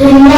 Thank you.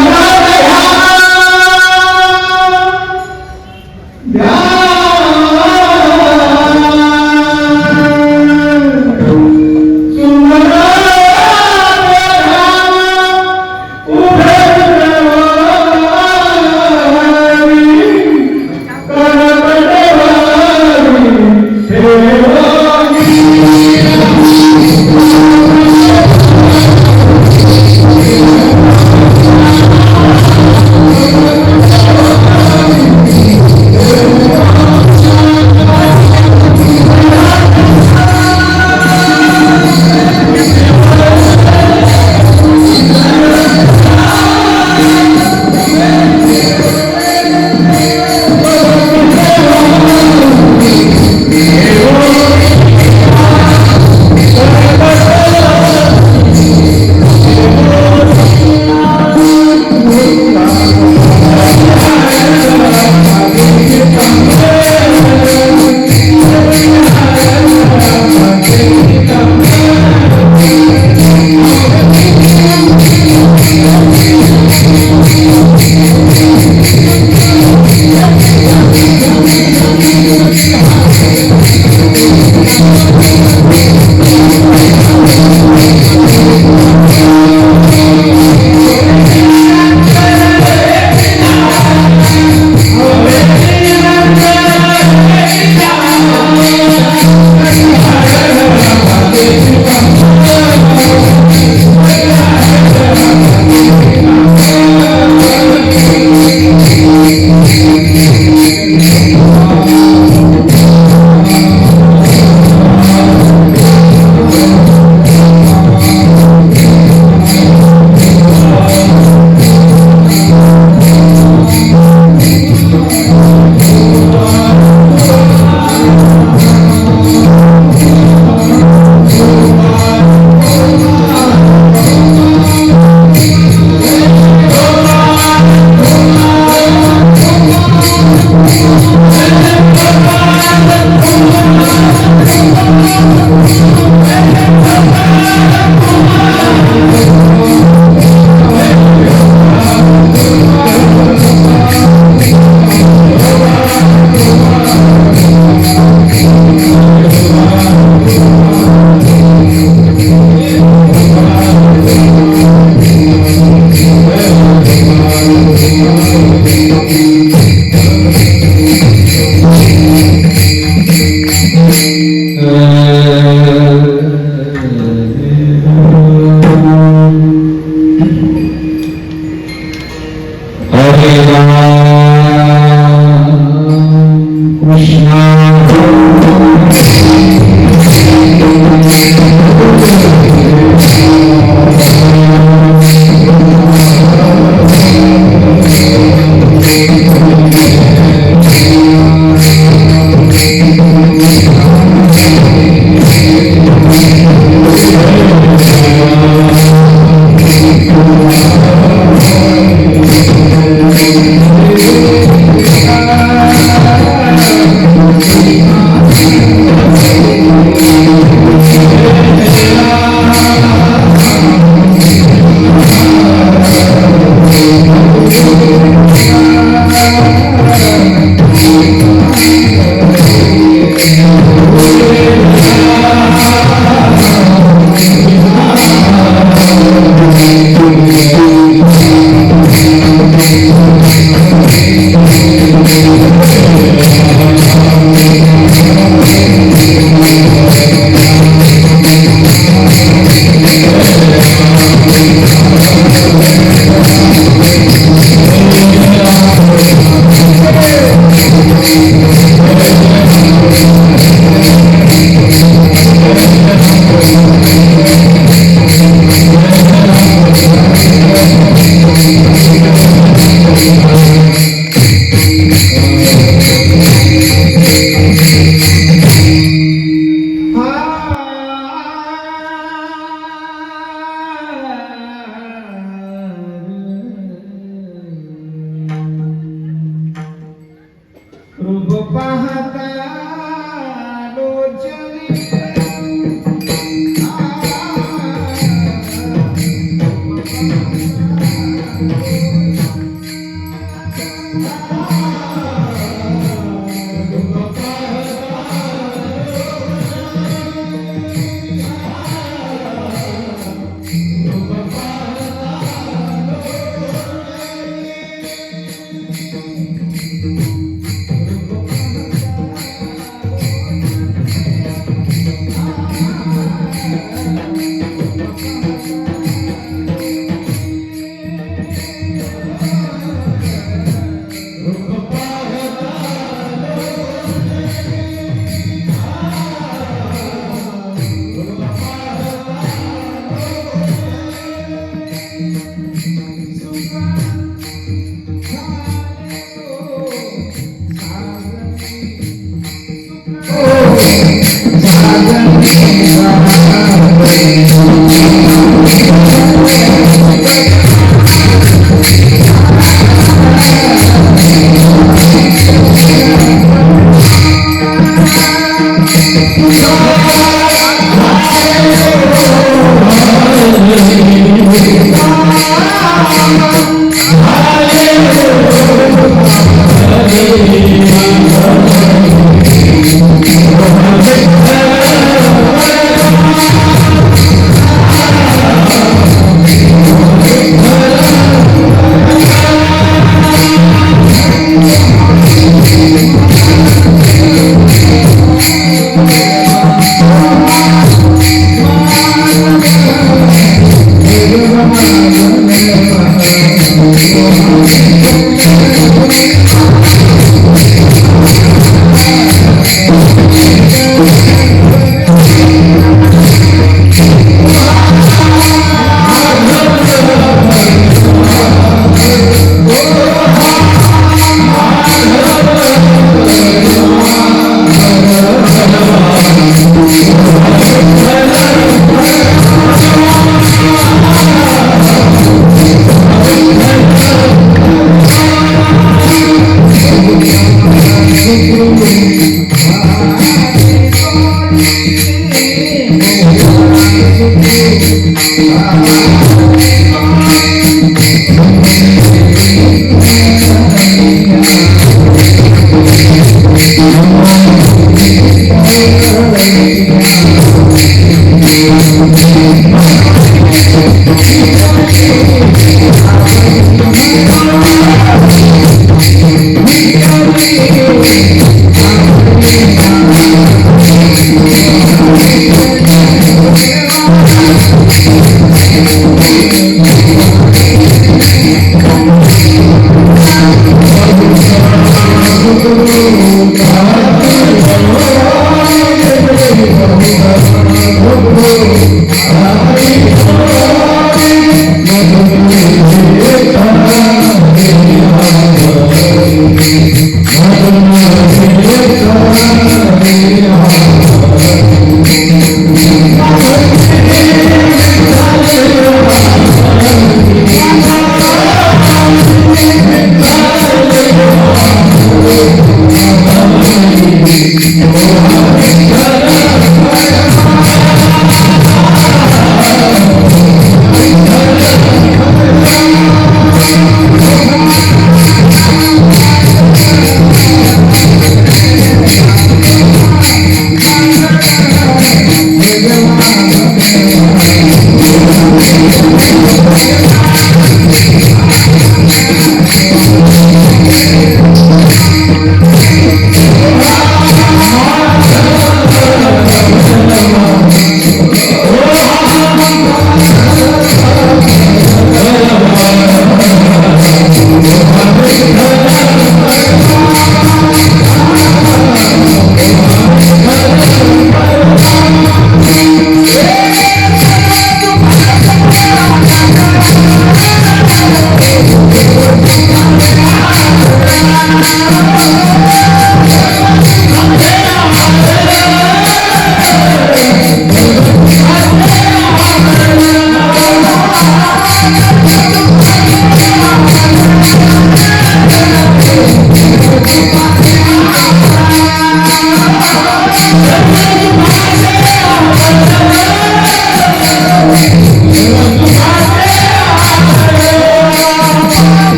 Thank you.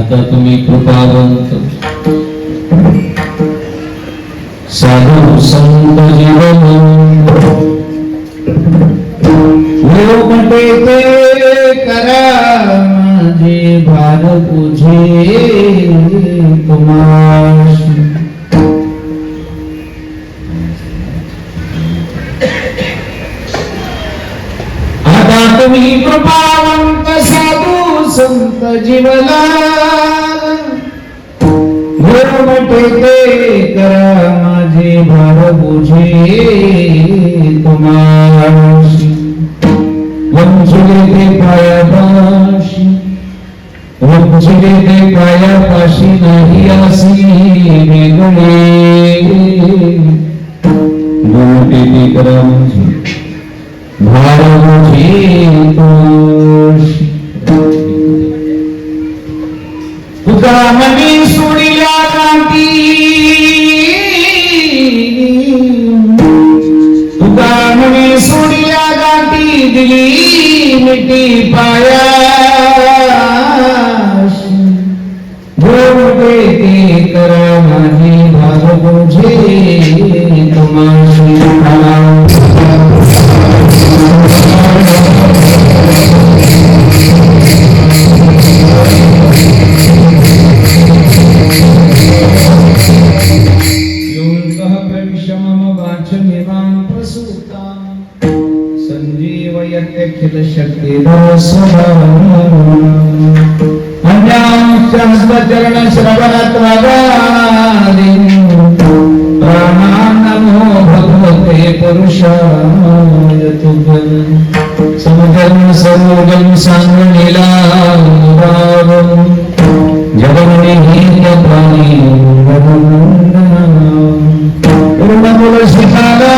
आता तुम्ही कृपावंत साधू संत जीवन लोकटे ते करा माझे भार तुझे तुम्हाशी आता तुम्ही कृपावंत साधू संत जीवला लोकटे ते करा माझे भार तुझे तुम्हाशी वंशले ते पायापाशी वंशले ते पायापाशी नाही असी वेगळे मोठे ते करा म्हणजे भार तुझे तोशी तुका मनी सोडिया गाठी तुका मनी सोडिया गाठी दिली मिठी पायाशी गोडे ते करा माझी भाव तुझे तुम्हाशी चरण श्रवणात प्राणानमो भगवते पुरुषाय तुभ्यं समजन सर्वजन सांगणीला जगन्ने हिंद प्राणी पूर्णमुल शिखाला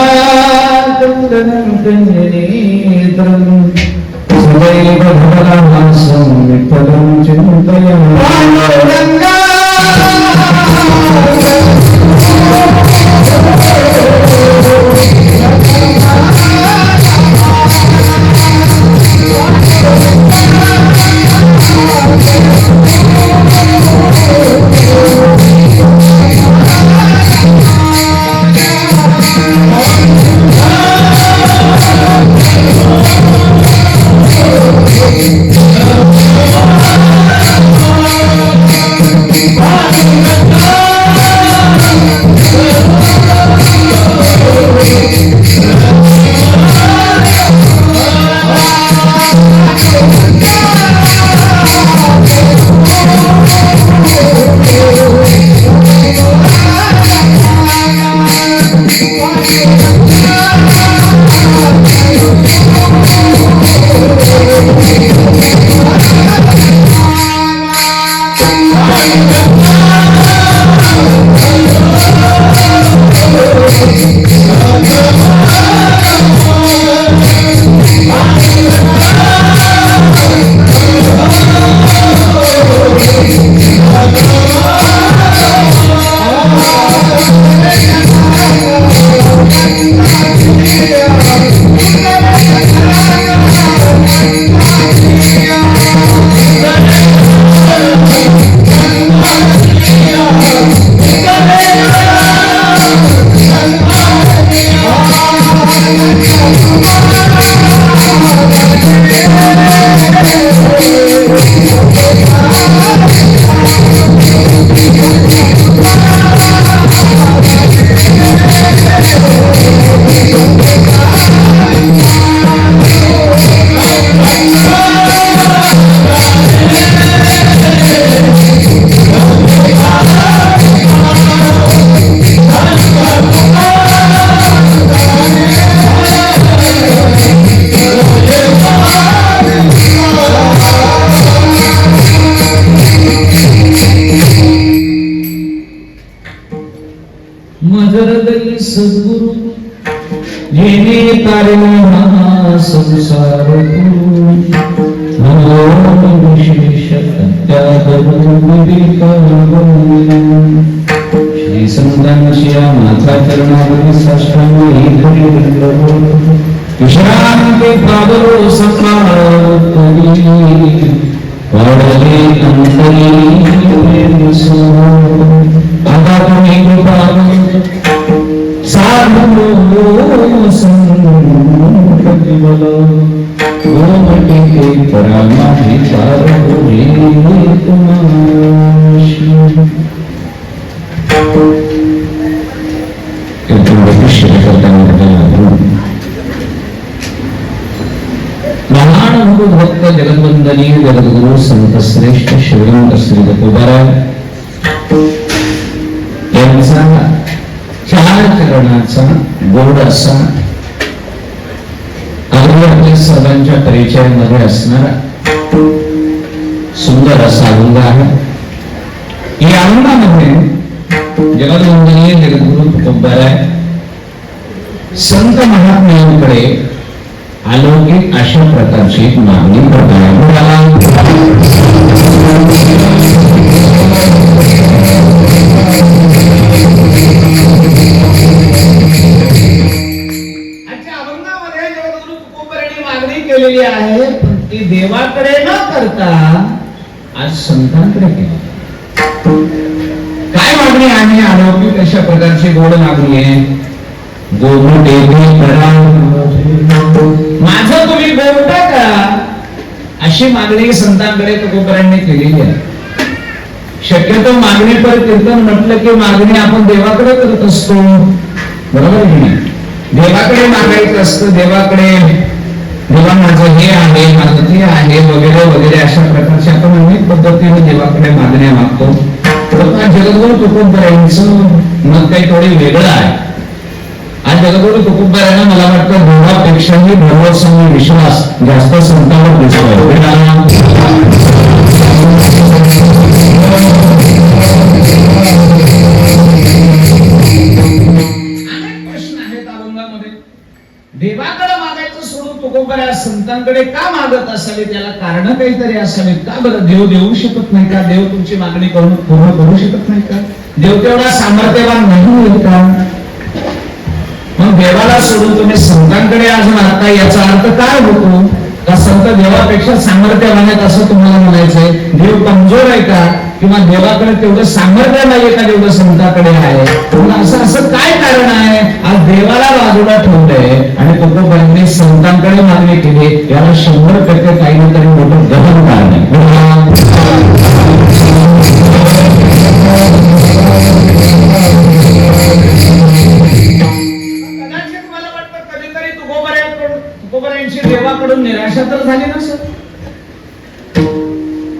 चंदनं कंजनेत्रं सदैव भवनासं विठ्ठलं चिन्तयामि सद्गुरु जेने तारणा संसार विशेष श्री संतांशी माझा चरणावरी साष्टांग विश्रांती पावलो सकाळी वाढले अंत आता तुम्ही कृपा साधू संकटी मला गोमटी परामाही पारभुरी तुमाशी महान भक्त जगद्वंदनीय जगद्गुरु संत श्रेष्ठ शिवलिंग श्री तुकाराम यांचा चार चरणाचा गोड असा आपल्या सर्वांच्या परिचयामध्ये असणारा सुंदर असा अभंग आहे. या अभंगामध्ये जगद्वंदनीय जगद्गुरु तुकोबाराय संत महात्म्यांकडे अलौकिक अशा प्रकारची एक मागणी करतात. केलेली आहे पण ती देवाकडे न करता आज संतांकडे केली. काय मागणी आहे? अलौकिक अशा प्रकारची गोड मागणी आहे. गोमटे माझं तुम्ही गोमटा का, अशी मागणी संतांकडे तुकोबारायांनी केलेली आहे. शक्यतो मागणी पर कीर्तन म्हटलं की मागणी आपण देवाकडे करत असतो, बरोबर की नाही? देवाकडे मागायचं असतं. देवाकडे देवा माझं हे आहे, माझं ते आहे, वगैरे वगैरे अशा प्रकारचे आपण अनेक पद्धतीने देवाकडे मागण्या मागतो. जगद्गुरु तुकोबारायांचं मत काही थोडी वेगळं आहे. आज जगद्गुरु तुकोबारायांना मला वाटतं देवापेक्षाही भरवसा आणि विश्वास जास्त संतांवर दिसतोय. अनेक प्रश्न आहेत अभंगामध्ये. देवाकडे मागायचं सोडून तुकोबाराय संतांकडे का मागत असावे? त्याला कारण काहीतरी असावे. का बरं? देव देऊ शकत नाही का? देव तुमची मागणी पूर्ण करू शकत नाही का? देव तेवढा सामर्थ्यवान नाही का? मग देवाला सोडून तुम्ही संतांकडे आज मागताय, याचा अर्थ काय होतो? का संत देवापेक्षा सामर्थ्यवान आहेत असं तुम्हाला म्हणायचंय? देव कमजोर आहे का? किंवा देवाकडे तेवढं सामर्थ्य नाहीये का जेवढं संतांकडे आहे? असं काय कारण आहे? आज देवाला बाजूला ठेवलंय आणि तुकोबारायांनी संतांकडे मागणी केली. याला 100% काही ना काही मोठं गहन कारण आहे. कदाचित मला वाटतं कधीतरी तुकोबारायांची देवाकडून निराशा तर झाली नसेल.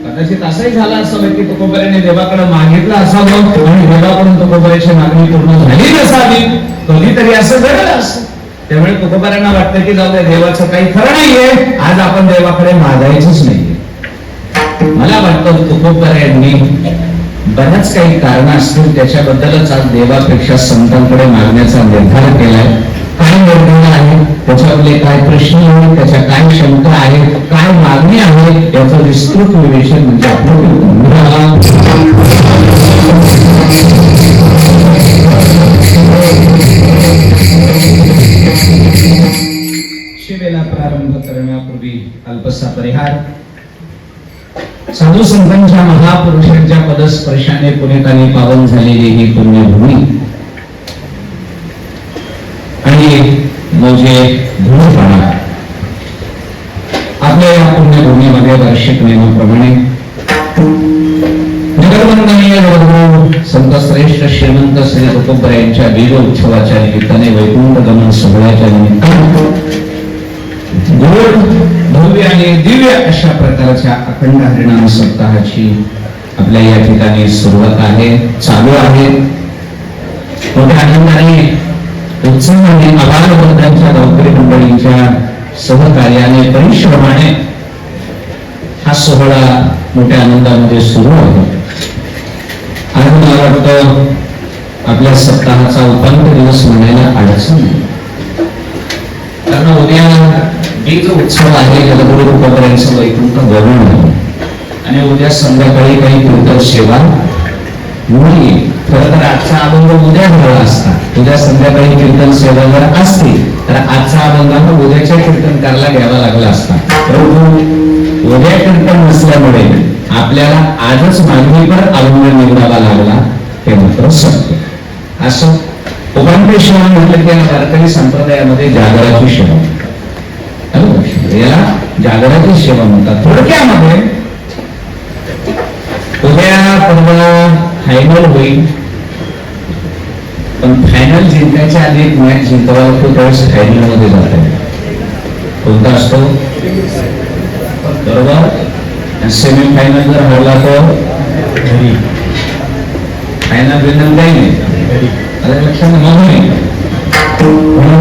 कदाचित असंही झालं असावं की तुकोबारायांनी देवाकडे मागितलं असावं आणि देवाकडून तुकोबारायांची मागणी पूर्ण झाली नसावी. कधीतरी असं घडलं असं. त्यामुळे तुकोबारायांना वाटतं की जाऊ दे, देवाचं काही खरं नाहीये, आज आपण देवाकडे मागायचंच नाहीये. मला वाटतं तुकोबारायांनी बऱ्याच काही कारण असतील, त्याच्याबद्दलच आज देवापेक्षा संतांकडे मागण्याचा निर्धार केलाय. काय निर्णय आहे, त्याच्यावरले काय प्रश्न आहेत, त्याच्या काय शंका आहेत, काय मागणी आहे, याचं विस्तृत विवेचन म्हणजे आपलं शिवेला प्रारंभ करण्यापूर्वी अल्पसा परिहार. साधू संतांच्या महापुरुषांच्या पदस्पर्शाने पुण्याने पावन झालेली ही पुण्यभूमी आणि म्हणजे धूळपाडा. आपल्या या पुण्यभूमीमध्ये वार्षिक नियमाप्रमाणे जगद्वंदनीय जगद्गुरु संत श्रेष्ठ श्रीमंत श्री तुकोबारायांच्या वीर उत्सवाच्या निमित्ताने वैकुंठ गमन सोहळ्याच्या निमित्ताने गोड भव्य आणि दिव्य अशा प्रकारच्या अखंड हरिनाम सप्ताहाची आपल्या या ठिकाणी सुरुवात आहे, चालू आहे. मोठ्या आनंदाने उत्साहाने आभारवर्धांच्या गावकरी मंडळींच्या सहकार्याने परिश्रमाने हा सोहळा मोठ्या आनंदामध्ये सुरू आहे. आणि मला वाटतं आपल्या सप्ताहाचा उपांत्य दिवस म्हणायला अडचण नाही, कारण उद्या बीज उत्सव आहे. जगद्गुरु तुकोबारायांचं वैकुंठ गमन आहे आणि उद्या संध्याकाळी काही कीर्तन सेवा नाही. खरं तर आजचा अभंग उद्या झाला असता. उद्या संध्याकाळी कीर्तन सेवा जर असती तर आजचा अभंग उद्याच्या कीर्तनकारला घ्यावा लागला असता. परंतु उद्या कीर्तन नसल्यामुळे आपल्याला आजच मागणीवर अवलंबून निवडावा लागला ते मात्र सत्य. असं उपांत्य सेवा म्हटलं की वारकरी संप्रदायामध्ये जागराची सेवा, याला जागराची सेवा म्हणतात. थोडक्यामध्ये उद्या परवा फायनल होईल, पण फायनल जिंकायच्या आधी एक मॅच जिंकावा लागतो, त्यावेळेस फायनल मध्ये जात आहे. कोणता असतो बरोबर. सेमी फायनल जर हरला तो फायनल बिनल काही नाही, लक्षात म्हणून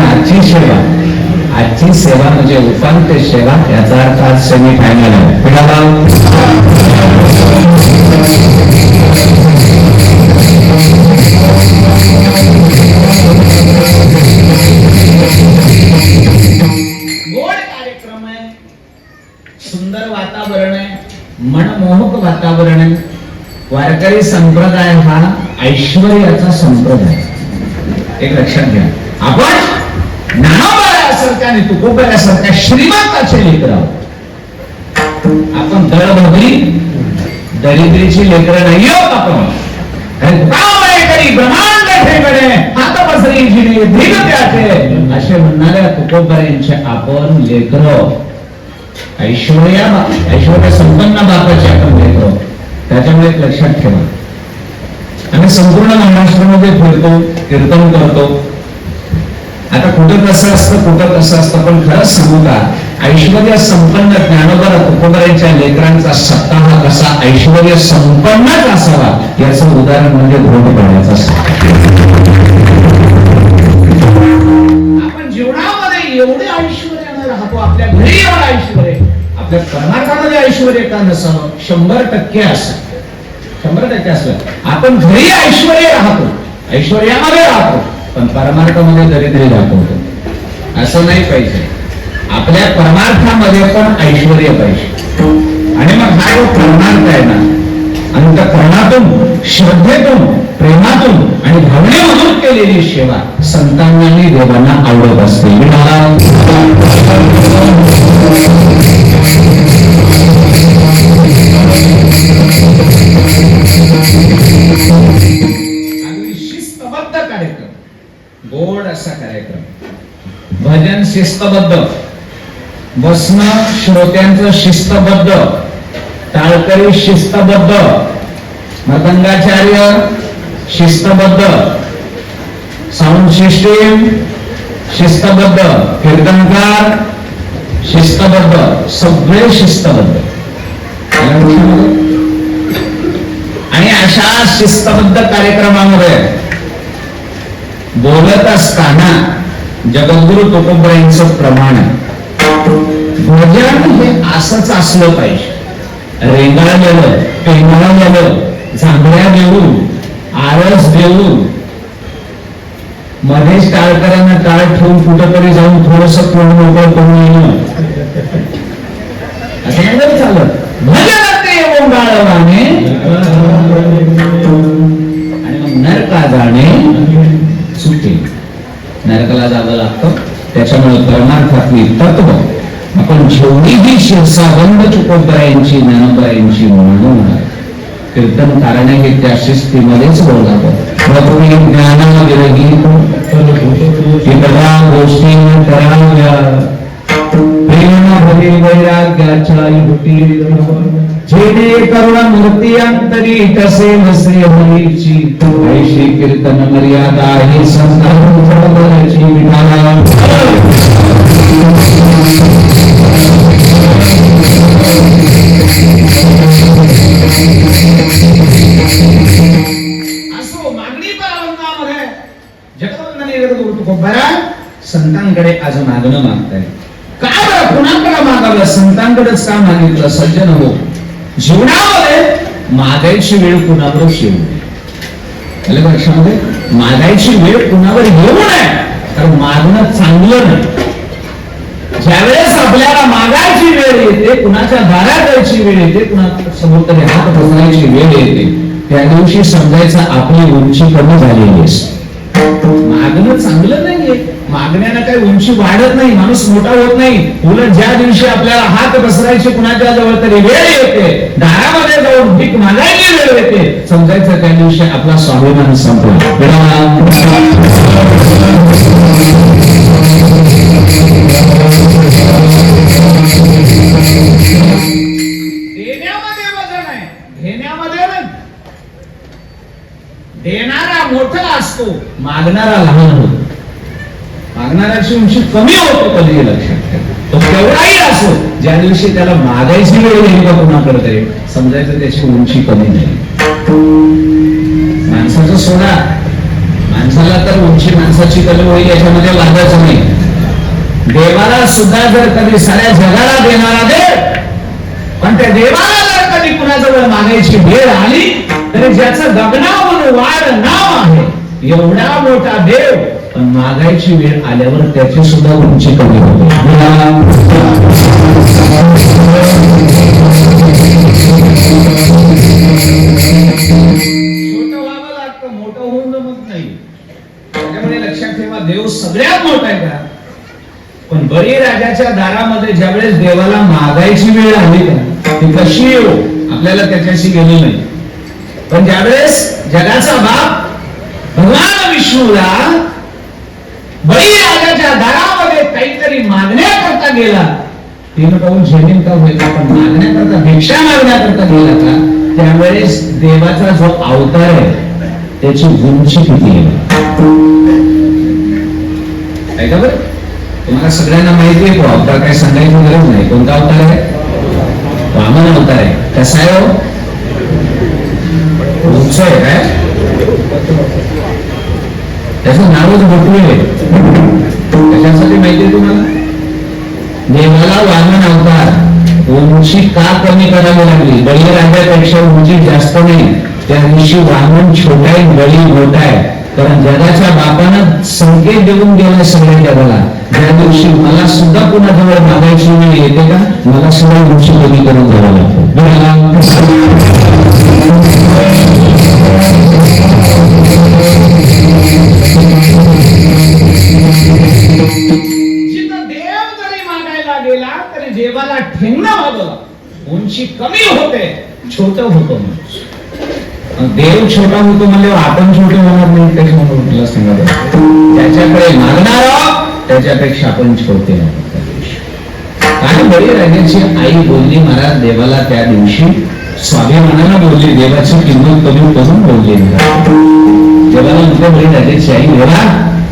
आजची सेवा म्हणजे उपांत्य सेवा, याचा अर्थ आज सेमी फायनल आहे. गोड कार्यक्रम आहे, सुंदर वातावरण आहे, मनमोहक वातावरण आहे. वारकरी संप्रदाय हा ऐश्वर्याचा संप्रदाय. एक लक्षात घ्या, आपण ज्ञानोबासारख्या आणि तुकोबासारख्या श्रीमंताचे लेकर आहोत. आपण दळभद्री दरिद्रीची लेकर नाही आहोत. आपण ब्रह्मांड ठेकडे हात बसरी जिने धीर त्याचे असे म्हणणाऱ्या तुकोबाऱ्यांचे आपण लेकर, ऐश्वर्य संपन्न बापाचे आपण लेकर. त्याच्यामुळे लक्षात ठेवा, आम्ही संपूर्ण महाराष्ट्रामध्ये फिरतो, कीर्तन करतो. आता कुठं कसं असतं, कुठं कसं असतं, पण खरंच सांगू का, ऐश्वर्य संपन्न ज्ञानोबा तुकोबाऱ्यांच्या लेकरांचा सप्ताह कसा ऐश्वर्य संपन्नच असावा याचं उदाहरण म्हणजे घोडपाड्याचा सप्ताह. आपण जीवनामध्ये एवढे ऐश्वर्याने राहतो, आपल्या घरी एवढं ऐश्वर्य, आपल्या परमार्थामध्ये ऐश्वर्य का नसावं? 100% असं, 100% असलं. आपण घरी ऐश्वर्य राहतो, ऐश्वर्यामध्ये राहतो, पण परमार्थामध्ये दरिद्री दाखवतो. असं नाही पाहिजे. आपल्या परमार्थामध्ये पण ऐश्वर्य पाहिजे. आणि मग हा जो परमार्थ आहे ना, अंतःकरणातून, श्रद्धेतून, प्रेमातून आणि भावनेमधून केलेली सेवा संतांनी देवांना आवडत असते. शिस्तबद्ध कार्यक्रम, गोड असा कार्यक्रम, भजन शिस्तबद्ध, बसणं श्रोत्यांचं शिस्तबद्ध, टाळकरी शिस्तबद्ध, मृदंगाचार्य शिस्तबद्ध, साऊंड सिस्टीम शिस्तबद्ध, कीर्तनकार शिस्तबद्ध, सगळे शिस्तबद्ध. आणि अशा शिस्तबद्ध कार्यक्रमामध्ये बोलत असताना जगद्गुरु तुकोबांचं प्रमाण आहे. भजन हे असंच असलं पाहिजे, रेंगाळलेलं, पेंगाळलेलं, जांभळ्या देऊन, आरस देऊन, मध्येच टाळकऱ्यांना टाळ ठेवून कुठेतरी जाऊन थोडस तोंड मोकळ करून येणं असं नाही चालत. भजन ते ओंगाळवाने आणि मग नरका जाणे चुके. नरकाला जावं लागतं. त्याच्यामुळे परमार्थातली तत्व आपण जेवढीही शिरसाबंद तुकोबाऱ्यांची, ज्ञानोबाऱ्यांची म्हणून कीर्तनकाराने हे त्या शिस्तीमध्येच बोलावं. ज्ञान विरहित गोष्टी कराव्या, प्रेम भरी वैराग्याच्या युक्ती, जेणे करुण मूर्ती अंतरी कसे नसे हरीची, ऐशी कीर्तन मर्यादा ही संतांची विधान. असो मागणी परवंतामध्ये जगवंदने तुकोबारा संतांकडे आज मागणं मागताय. का बरं कुणाकडे मागावं? संतांकडेच का मागितलं? सज्जन हो, जीवनामध्ये मागायची वेळ कुणावरच येऊ नये. लक्षामध्ये मागायची वेळ कुणावर येऊ नये, तर मागणं चांगलं नाही. ज्यावेळेस आपल्याला मागायची वेळ येते, कुणाच्या दारात जायची वेळ येते, कुणासमोर तरी हात पसरायची वेळ येते, त्या दिवशी समजायचं आपली उंची कमी झालेली असते. मागणं चांगलं नाहीये, मागण्यानं काही उंची वाढत नाही, माणूस मोठा होत नाही. उलट ज्या दिवशी आपल्याला हात पसरायची कुणाच्या जवळ तरी वेळ येते, दारामध्ये जाऊन भीक मागायची वेळ येते, समजायचं त्या दिवशी आपला स्वाभिमान संपला. देण्यामध्ये वजन आहे, घेण्यामध्ये नाही. देणारा मोठा असतो, मागणारा लहान होतो. मागणाऱ्याची उंची कमी होतो कधी लक्षात ठेवा. तो केवढाही असो, ज्या दिवशी त्याला मागायची वेळ येईल का कुणाकडे तरी समजायचं त्याची उंची कमी नाही. माणसाचं सोडा, माणसाला तर उंची माणसाची कमी होईल याच्यामध्ये वादायचं नाही. देवाला सुद्धा जर कधी साऱ्या जगाला देणारा देव, पण त्या देवाला जर कधी कुणाजवळ मागायची वेळ आली तरी ज्याचं गगनावर वाढ नाव आहे एवढा मोठा देव, पण मागायची वेळ आल्यावर त्याची सुद्धा उंची कमी होते. छोटं व्हावं लागतं, मोठं होऊन जमत नाही. त्याच्यामुळे लक्षात ठेवा, देव सगळ्यात मोठा आहे का, पण बळीराजाच्या दारामध्ये ज्यावेळेस देवाला मागायची वेळ आली का ती कशी येऊ आपल्याला त्याच्याशी गेली नाही. पण ज्यावेळेस जगाचा बाप भगवान विष्णूला बळीराजाच्या दारामध्ये काहीतरी मागण्याकरता गेला, तीन पाऊल जमीन का होईल पण मागण्याकरता, भिक्षा मागण्याकरता गेला का, त्यावेळेस देवाचा जो अवतार आहे त्याची उंची किती आहे का बरं. तुम्हाला सगळ्यांना माहिती आहे तो अवतार, काय सांगायची गरज नाही. कोणता अवतार आहे? वामन अवतार आहे. कसा आहे हो? उंच आहे काय, त्याचं नावच भटू आहे. कशासाठी माहिती आहे तुम्हाला? देवाला वामन अवतार उंची का कमी करावी लागली? बळीराजापेक्षा उंची जास्त नाही. त्या दिवशी वामन छोटा आहे, बळी मोठा आहे. कारण जगाच्या बापानं संकेत देऊन गेला सगळ्या जगाला, ज्या दिवशी मला सुद्धा कुणाजवळ मागायची वेळ येते का मला सुद्धा उंची कमी करून द्यावं लागतं. जिथं देव जरी मागायला गेला तरी देवाला ठेंगणं व्हावं, उंची कमी होते, छोट होतो. देव छोटा होतो म्हणजे आपण छोटे होणार नाही. त्याच्यामुळे म्हटलं सांगा, त्याच्याकडे मागणार त्याच्यापेक्षा आपण छोटे आहोत. आणि बळीराजाची आई बोलली, महाराज देवाला त्या दिवशी स्वाभिमानानं बोलली, देवाची किंमत कमी करून बोलली. देवाला म्हटलं बळीराजाची आई, देवा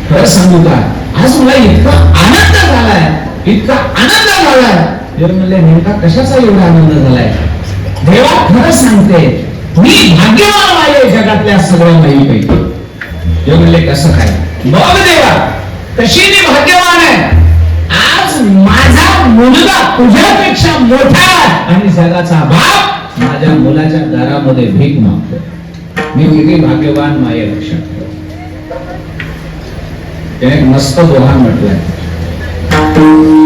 खरं सांगू का, आज मला इतका आनंद झालाय, इतका आनंद झालाय. देव म्हणले, नेमका कशाचा एवढा आनंद झालाय? देवा खरं सांगते, मी भाग्यवान आहे जगातल्या सगळ्या माईपैकी. देव म्हणले, कसं काय? बघ देवा कशी मी भाग्यवान आहे, आज माझा मुलगा तुझ्यापेक्षा मोठा आहे आणि जगाचा बाप माझ्या मुलाच्या दारामध्ये भीक मागतो. मी किती भाग्यवान माये लक्षात ठेव. त्याने मस्त दोहा म्हटलाय,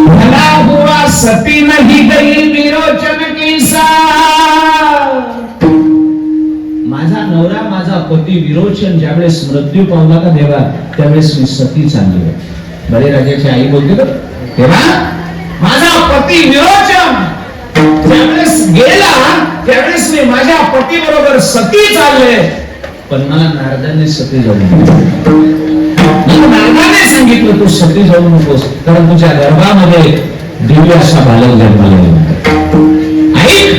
भला हुआ सती नहीं गई विरोचन की साथ. माझा नवरा, माझा पती विरोचन ज्यावेळेस मृत्यू पावला का देवा, त्यावेळेस मी सती चालली. बळीराजाची आई बोलते तर, तेव्हा माझा पती विरोचन ज्यावेळेस गेला त्यावेळेस मी माझ्या पती बरोबर सती चालले. पण मला नारदाने सती जाऊ नारदाने सांगितलं, तू सती जाऊ नकोस, कारण तुझ्या गर्भामध्ये दिव्य असा बालक जन्माला येणार. ऐक,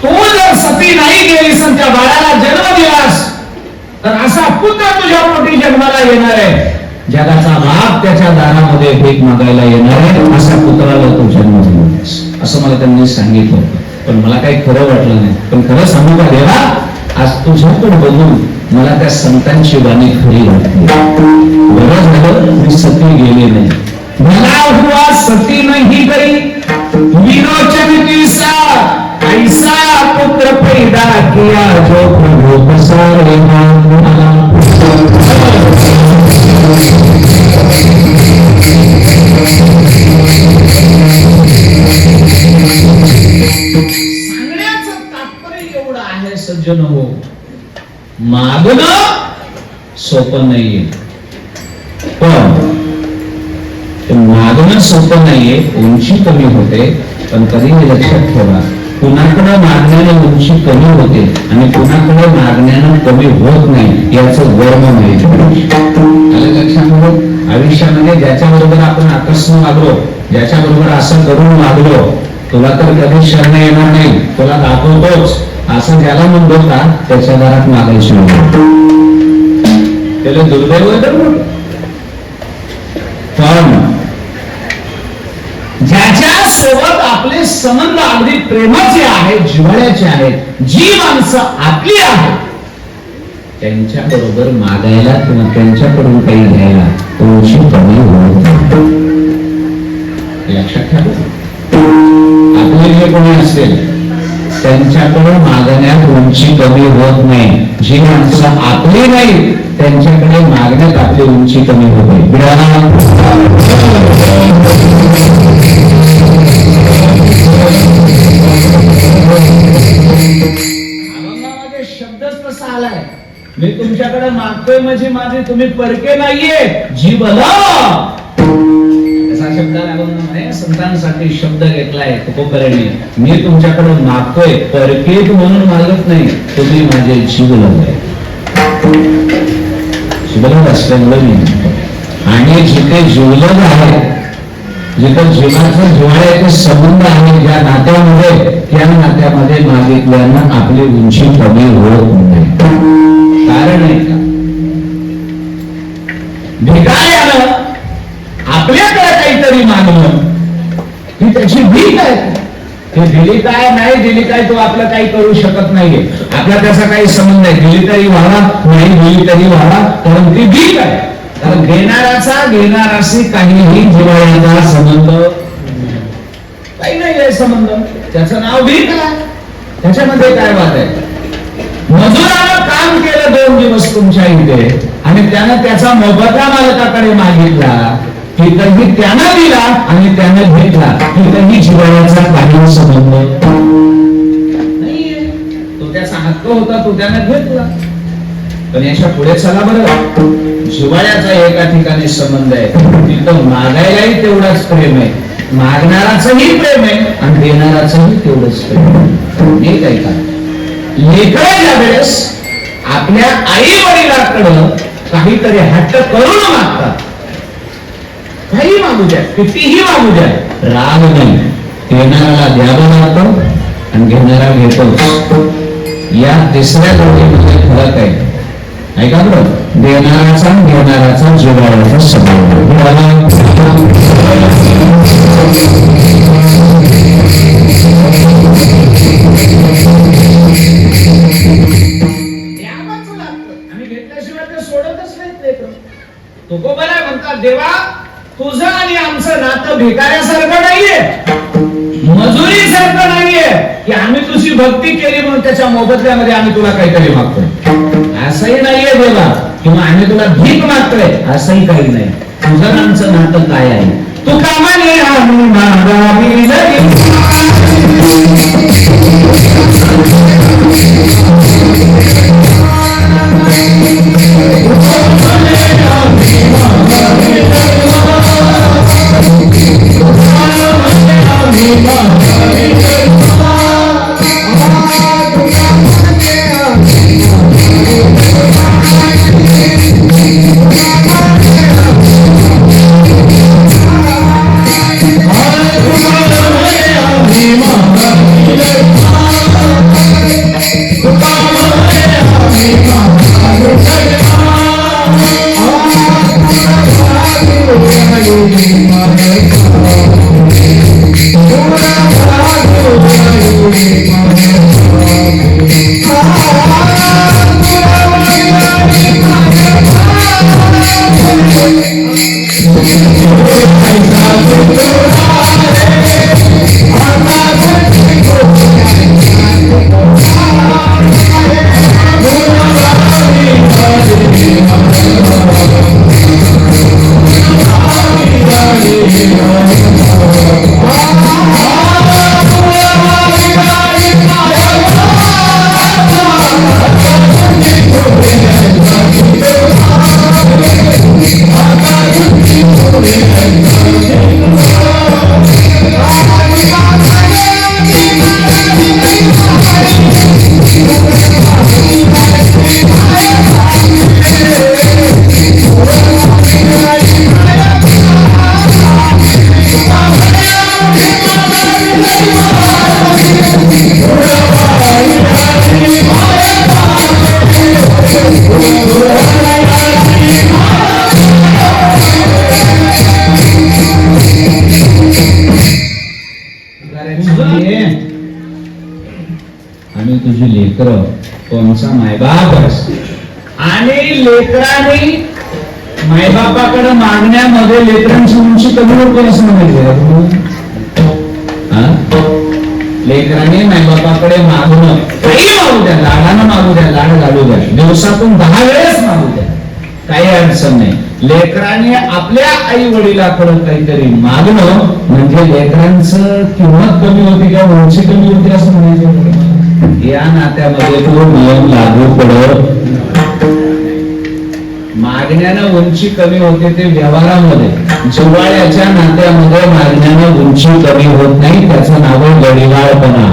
तू जर सती नाही गेलीस आणि त्या बाळाला जन्म दिलास तर असा पुत्र तुझ्या पोटी जन्माला येणार आहे. जगाचा बाप त्याच्या दारामध्ये भीक मागायला येणार आहे, असा पुत्राला तू जन्म दिलास असं मला त्यांनी सांगितलं. पण मला काही खरं वाटलं नाही. पण खरं सांगू का देवा, आज तुझ्याकडे बघून मला त्या संतांची वाणी खरी वाटते. बरं झालं मी सती गेले नाही. भला हुआ सती नहीं गई विरोचन की साथ, ऐसा पुत्र पैदा किया जो प्रभु पसारे सांगण्याचं तात्पर्य एवढं आहे सज्जन हो, मागणं सोपं नाहीये, पण मागणं सोपं नाहीये, उंची कमी होते. पण कधीही लक्षात ठेवा, कुणाकडे मागण्याने उंची कमी होते आणि कुणाकडे मागण्यानं कमी होत नाही याचं वर्म माहिती. आलं लक्षामध्ये? आयुष्यामध्ये ज्याच्या बरोबर आपण आकर्षण वागलो, ज्याच्या बरोबर असं करून वागलो, तुला तर कधी शरण येणार नाही, तुला दाखवतोच असं ज्याला म्हणतो का त्याच्या घरात मागायची त्याला दुर्दैव पण ज्याच्या सोबत आपले संबंध अगदी प्रेमाचे आहेत, जिव्हाळ्याचे आहेत, जी माणसं आपली आहेत त्यांच्या बरोबर मागायला किंवा त्यांच्याकडून काही घ्यायला उंची कमी होत लक्षात ठेवा. आपले जे कोणी असेल त्यांच्याकडे मागण्यात उंची कमी होत नाही. जी माणसं आपली नाही त्यांच्याकडे मागण्यात आपली उंची कमी होते. अभंगामध्ये शब्दच कसा आलाय, मी तुमच्याकडे मागतोय म्हणजे माझे तुम्ही परके नाहीये, जीव असा शब्द आहे. संतांसाठी शब्द घेतलाय तुकोबराने, मी तुमच्याकडे मागतोय परकेत म्हणून मागत नाही, तुम्ही माझे जीवलग आहे. जीवलग असल्यामुळे मी आणि जिथे जीवलग आहे, जिथं जीवाचा जिव्हाळ्याचे संबंध आहे, ज्या नात्यामध्ये त्या नात्यामध्ये मागितल्यानं आपली उंची कमी होत नाही. कारण आहे का, भिकाऱ्यानं आपल्याकडे काहीतरी मागणं ही त्याची भीक आहे. ते दिली काय नाही दिली काय तो आपलं काही करू शकत नाहीये. आपला त्याचा काही संबंध आहे, दिली तरी व्हावा नाही दिली तरी व्हावा, कारण ती भीक आहे. कारण घेणाराचा घेणाराशी काहीही जिव्हाळ्याचा संबंध काही नाही आहे संबंध, त्याचं नाव भीक आहे. त्याच्यामध्ये काय बात आहे, मजुरानं काम केलं 2 दिवस तुमच्या इथे आणि त्यानं त्याचा मोबदला मालकाकडे मागितला, तिथंही त्यानं दिला आणि त्यानं घेतला, तिथंही जिव्हाळ्याचा काही संबंध नाहीये. तो त्याचा हक्क होता, तो त्यानं घेतला. पण याच्या पुढे चला बरं, जिव्हाळ्याचा एका ठिकाणी संबंध आहे, तिथं मागायलाही तेवढाच प्रेम आहे, मागणाराचंही प्रेम आहे आणि देणाराचंही तेवढंच प्रेम आहे. एक आहे का, लेकरं ज्या वेळेस आपल्या आई वडिलांकडं काहीतरी हट्ट करून मागतात, काही मागू द्या, कितीही मागू द्या, राग नाही. देणाऱ्याला द्यावं लागतं आणि घेणारा घेतो. या तिसऱ्या गोष्टीमध्ये फरक आहे. ऐका बरं, देणाराचा घेणाराचा जिव्हाळ्याचा संबंध. आणि घेतल्याशिवाय ते सोडतच नाहीत. तुकोबरा म्हणतात, देवा तुझं आणि आमचं नातं भिकाऱ्यासारखं नाहीये, मजुरी सारखं नाहीये की आम्ही तुझी भक्ती केली म्हणून त्याच्या मोबदल्यामध्ये आम्ही तुला काहीतरी मागतोय, असंही नाहीये देवा. किंवा आम्ही तुला भीक मागतोय, असंही काही नाही. तुझं आमचं नातं काय आहे, तू कामाने आम्ही मागावी लगे. तुझी लेकरं, तो आमचा मायबाप आहेस. आणि लेकरांनी मायबापाकडे मागण्यामध्ये लेकरांची उंची कमी होते असं म्हणायचं. लेकरांनी मायबापाकडे मागणं, काही मागू द्या, लाडानं मागू द्या, लाड घालू द्या, दिवसातून 10 वेळेस मागू द्या, काही अडचण नाही. लेकरांनी आपल्या आई वडिलाकडे काहीतरी मागणं म्हणजे लेकरांचं किंमत कमी होती किंवा उंची कमी होती असं म्हणायचं. या नात्यामध्ये तो नियम लागू पडत. मागण्यानं उंची कमी होते ते व्यवहारामध्ये, जिव्हाळ्याच्या नात्यामध्ये मागण्यानं उंची कमी होत नाही. त्याचं नाव लढीवाळपणा.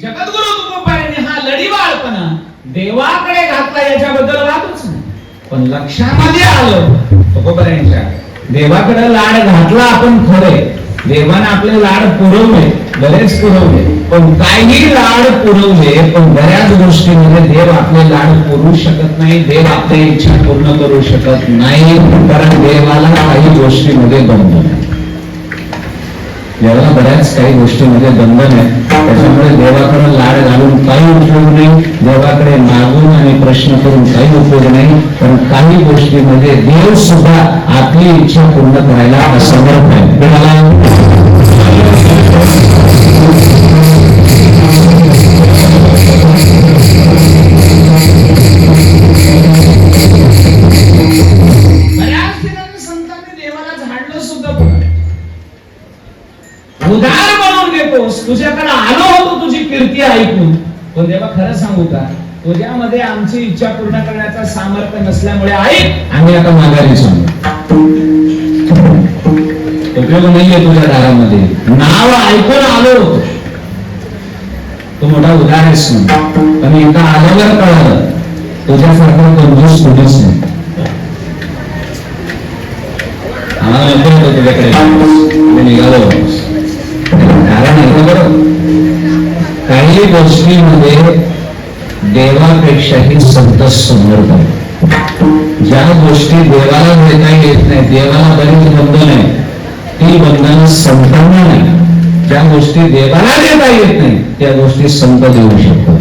जगद्गुरु तुकोबांनी हा लढीवाळपणा देवाकडे घातला याच्याबद्दल वादच नाही. पण लक्षामध्ये आलं तुकोबांच्या देवाकडे लाड घातला आपण खरे, देवाने आपले लाड पुरवले, बरेच पुरवले, पण काही लाड पुरवले पण बऱ्याच गोष्टींमध्ये देव आपले लाड पुरवू शकत नाही. देव आपली इच्छा पूर्ण करू शकत नाही, कारण देवाला काही गोष्टीमध्ये बंधन आहे. देवाला बऱ्याच काही गोष्टींमध्ये बंधन आहे. त्याच्यामुळे देवाकडे लाड घालून काही उपयोग नाही, देवाकडे मागून आणि प्रश्न करून काही उपयोग नाही. पण काही गोष्टींमध्ये देव सुद्धा आपली इच्छा पूर्ण करायला असमर्थ आहे. बऱ्याच ठिकाणी संतांनी देवाला झाडलं सुद्धा. उदार बनवून घेतोस, तुझ्याकडे आलो होतो तुझी कीर्ती ऐकून, पण देवा खरं सांगू का, तुझ्यामध्ये आमची इच्छा पूर्ण करण्याचा सामर्थ्य नसल्यामुळे ऐक, आम्ही आता माघारी सांगू. उपयोग नाहीये तुझ्या दारामध्ये. नाव ऐकून आलो होतो, तू मोठा उदार आहेस ना, पण इथं आल्यावर कळालं तुझ्यासारखं कंजूस कुठेच नाही. आम्हाला नंतर होतं तुझ्याकडे निघालो. कारण आहे बरोबर, काही गोष्टींमध्ये देवापेक्षाही संत समर्थ आहे. ज्या गोष्टी देवाला देता येत नाही, देवाला बरीच बंधन आहे, ती बंधन संतांना नाही. ज्या गोष्टी देवाला देता येत नाही त्या गोष्टी संत देऊ शकतात.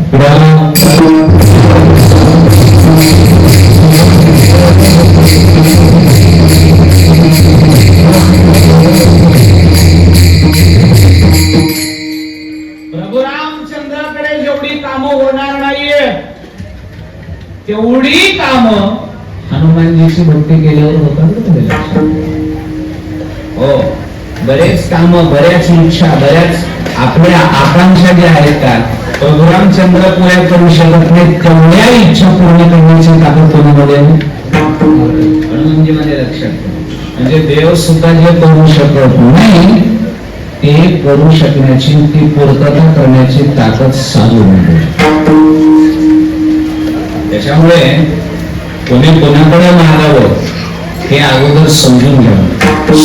प्रभू रामचंद्राकडे जेवढी कामं होणार नाहीये तेवढी कामं हनुमानजीची भक्ती केल्यावर होतात. हो, बरेच काम, बऱ्याच इच्छा, बऱ्याच आपल्या आकांक्षा ज्या आहेत का प्रभू रामचंद्र पुऱ्या करू शकत नाही, तेवढ्या इच्छा पूर्ण करण्याची ताकद कोणामध्ये हनुमानजीमध्ये लक्षात. म्हणजे देव सुद्धा जे करू शकत नाही ते करू शकण्याची, ती पूर्तता करण्याची ताकद साधू म्हणजे. त्याच्यामुळे कोणी कोणाकडे मागावं हे अगोदर समजून घ्यावं.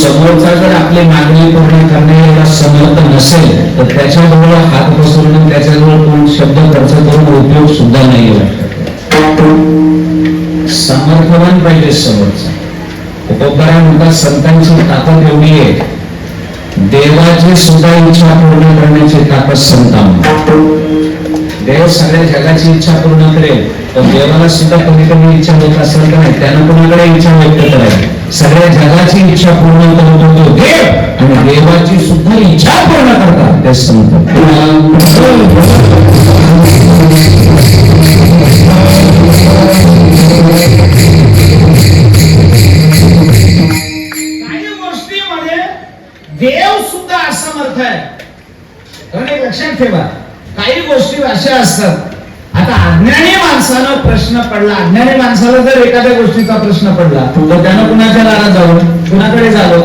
समोरचा जर आपली मागणी पूर्ण करण्याला समर्थ नसेल तर त्याच्याजवळ हात पसरून त्याच्याजवळ कोण शब्द खर्च करून उपयोग सुद्धा नाही वाटत. समर्थवान पाहिजे समोरचा. उपकारा म्हणतात संतांची ताकद एवढी आहे, देवाची सुद्धा इच्छा पूर्ण करण्याची ताकद संतांना. देव सगळ्या जगाची इच्छा पूर्ण करेल, पण देवाला सुद्धा कधी कधी इच्छा होत असेल तर नाही, त्यानं कोणाकडे इच्छा व्यक्त करावी. सगळ्या जगाची इच्छा पूर्ण करतो तो देव, आणि देवाची सुद्धा इच्छा पूर्ण करतात ते संत. काही गोष्टीमध्ये देव सुद्धा असमर्थ आहे. लक्षात ठेवा, काही गोष्टी अशा असतात. आता अज्ञानी माणसानं प्रश्न पडला, अज्ञानी माणसाला जर एखाद्या गोष्टीचा प्रश्न पडला तर त्यानं कुणाच्या दारात जावं, कुणाकडे जावं?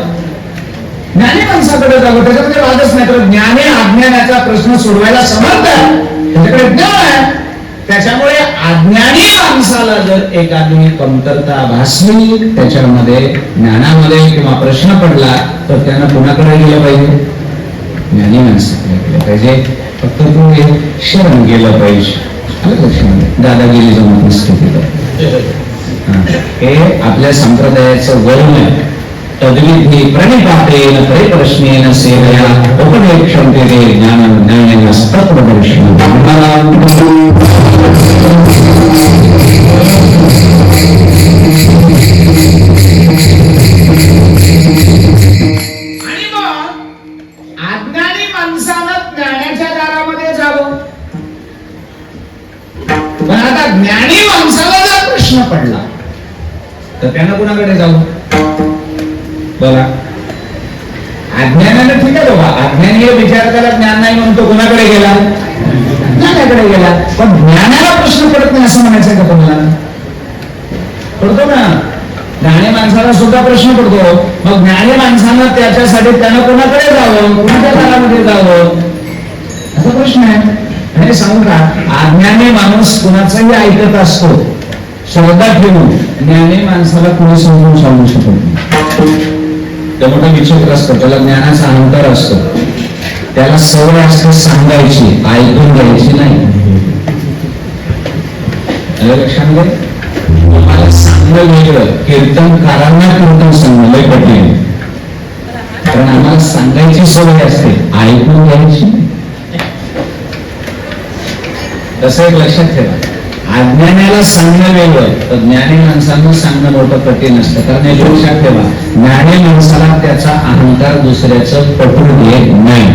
ज्ञानी माणसाकडे जावं. त्याच्यामध्ये वादच नाही. तर ज्ञानी अज्ञानाचा प्रश्न सोडवायला समर्थ आहे, त्याच्याकडे ज्ञान आहे. त्याच्यामुळे अज्ञानी माणसाला जर एखादी कमतरता भासली त्याच्यामध्ये, ज्ञानामध्ये किंवा प्रश्न पडला तर त्यानं कुणाकडे गेलं पाहिजे? ज्ञानी माणसाकडे गेलं पाहिजे. फक्त तू शरण गेलं पाहिजे. दादागिरी जमत नसते तिथं. हे आपल्या संप्रदायाचं वर्ण आहे. तद्विधी प्रणिपातेन परिप्रश्नेन सेवया उपदेक्षन्ते ते ज्ञानेन तत्त्वदर्शनं. आणि मग अज्ञानी माणसानं ज्ञानाच्या दारामध्ये जावं. पण आता ज्ञानी माणसाला जर प्रश्न पडला तर त्यांना कुणाकडे जाऊ? बोला. अज्ञानाने ठीक आहे बाबा, अज्ञानी विचार त्याला ज्ञान नाही म्हणून तो कुणाकडे गेला? ज्ञानाकडे गेला. पण ज्ञानाला प्रश्न पडत नाही असं म्हणायचं का तुम्हाला? पडतो ना. ज्ञानी माणसाला सुद्धा प्रश्न पडतो. मग ज्ञानी माणसानं त्याच्यासाठी त्यानं कोणाकडे जावं, कोणाच्या दारामध्ये जावं असा प्रश्न आहे. आणि सांगू का, अज्ञानी माणूस कुणाचाही ऐकत असतो श्रद्धा ठेवून. ज्ञानी माणसाला कोणी समजून सांगू शकत नाही. ते मोठं विचित्र असतं. त्याला ज्ञानाचा अहंकार असतो. त्याला सवय असते सांगायची, ऐकून घ्यायची नाही. लक्षात घे. मला सांगणं वेगळं, कीर्तनकारांना कीर्तन सांगणं लय कठीण. कारण आम्हाला सांगायची सवय असते, ऐकून घ्यायची. तसं एक लक्षात ठेवा. अज्ञानाला सांगणं वेगळं, तर ज्ञानी माणसांना सांगणं मोठं कठीण असतं. कारण एक लक्षात ठेवा, ज्ञानी माणसाला त्याचा अहंकार दुसऱ्याचं पटवून देत नाही.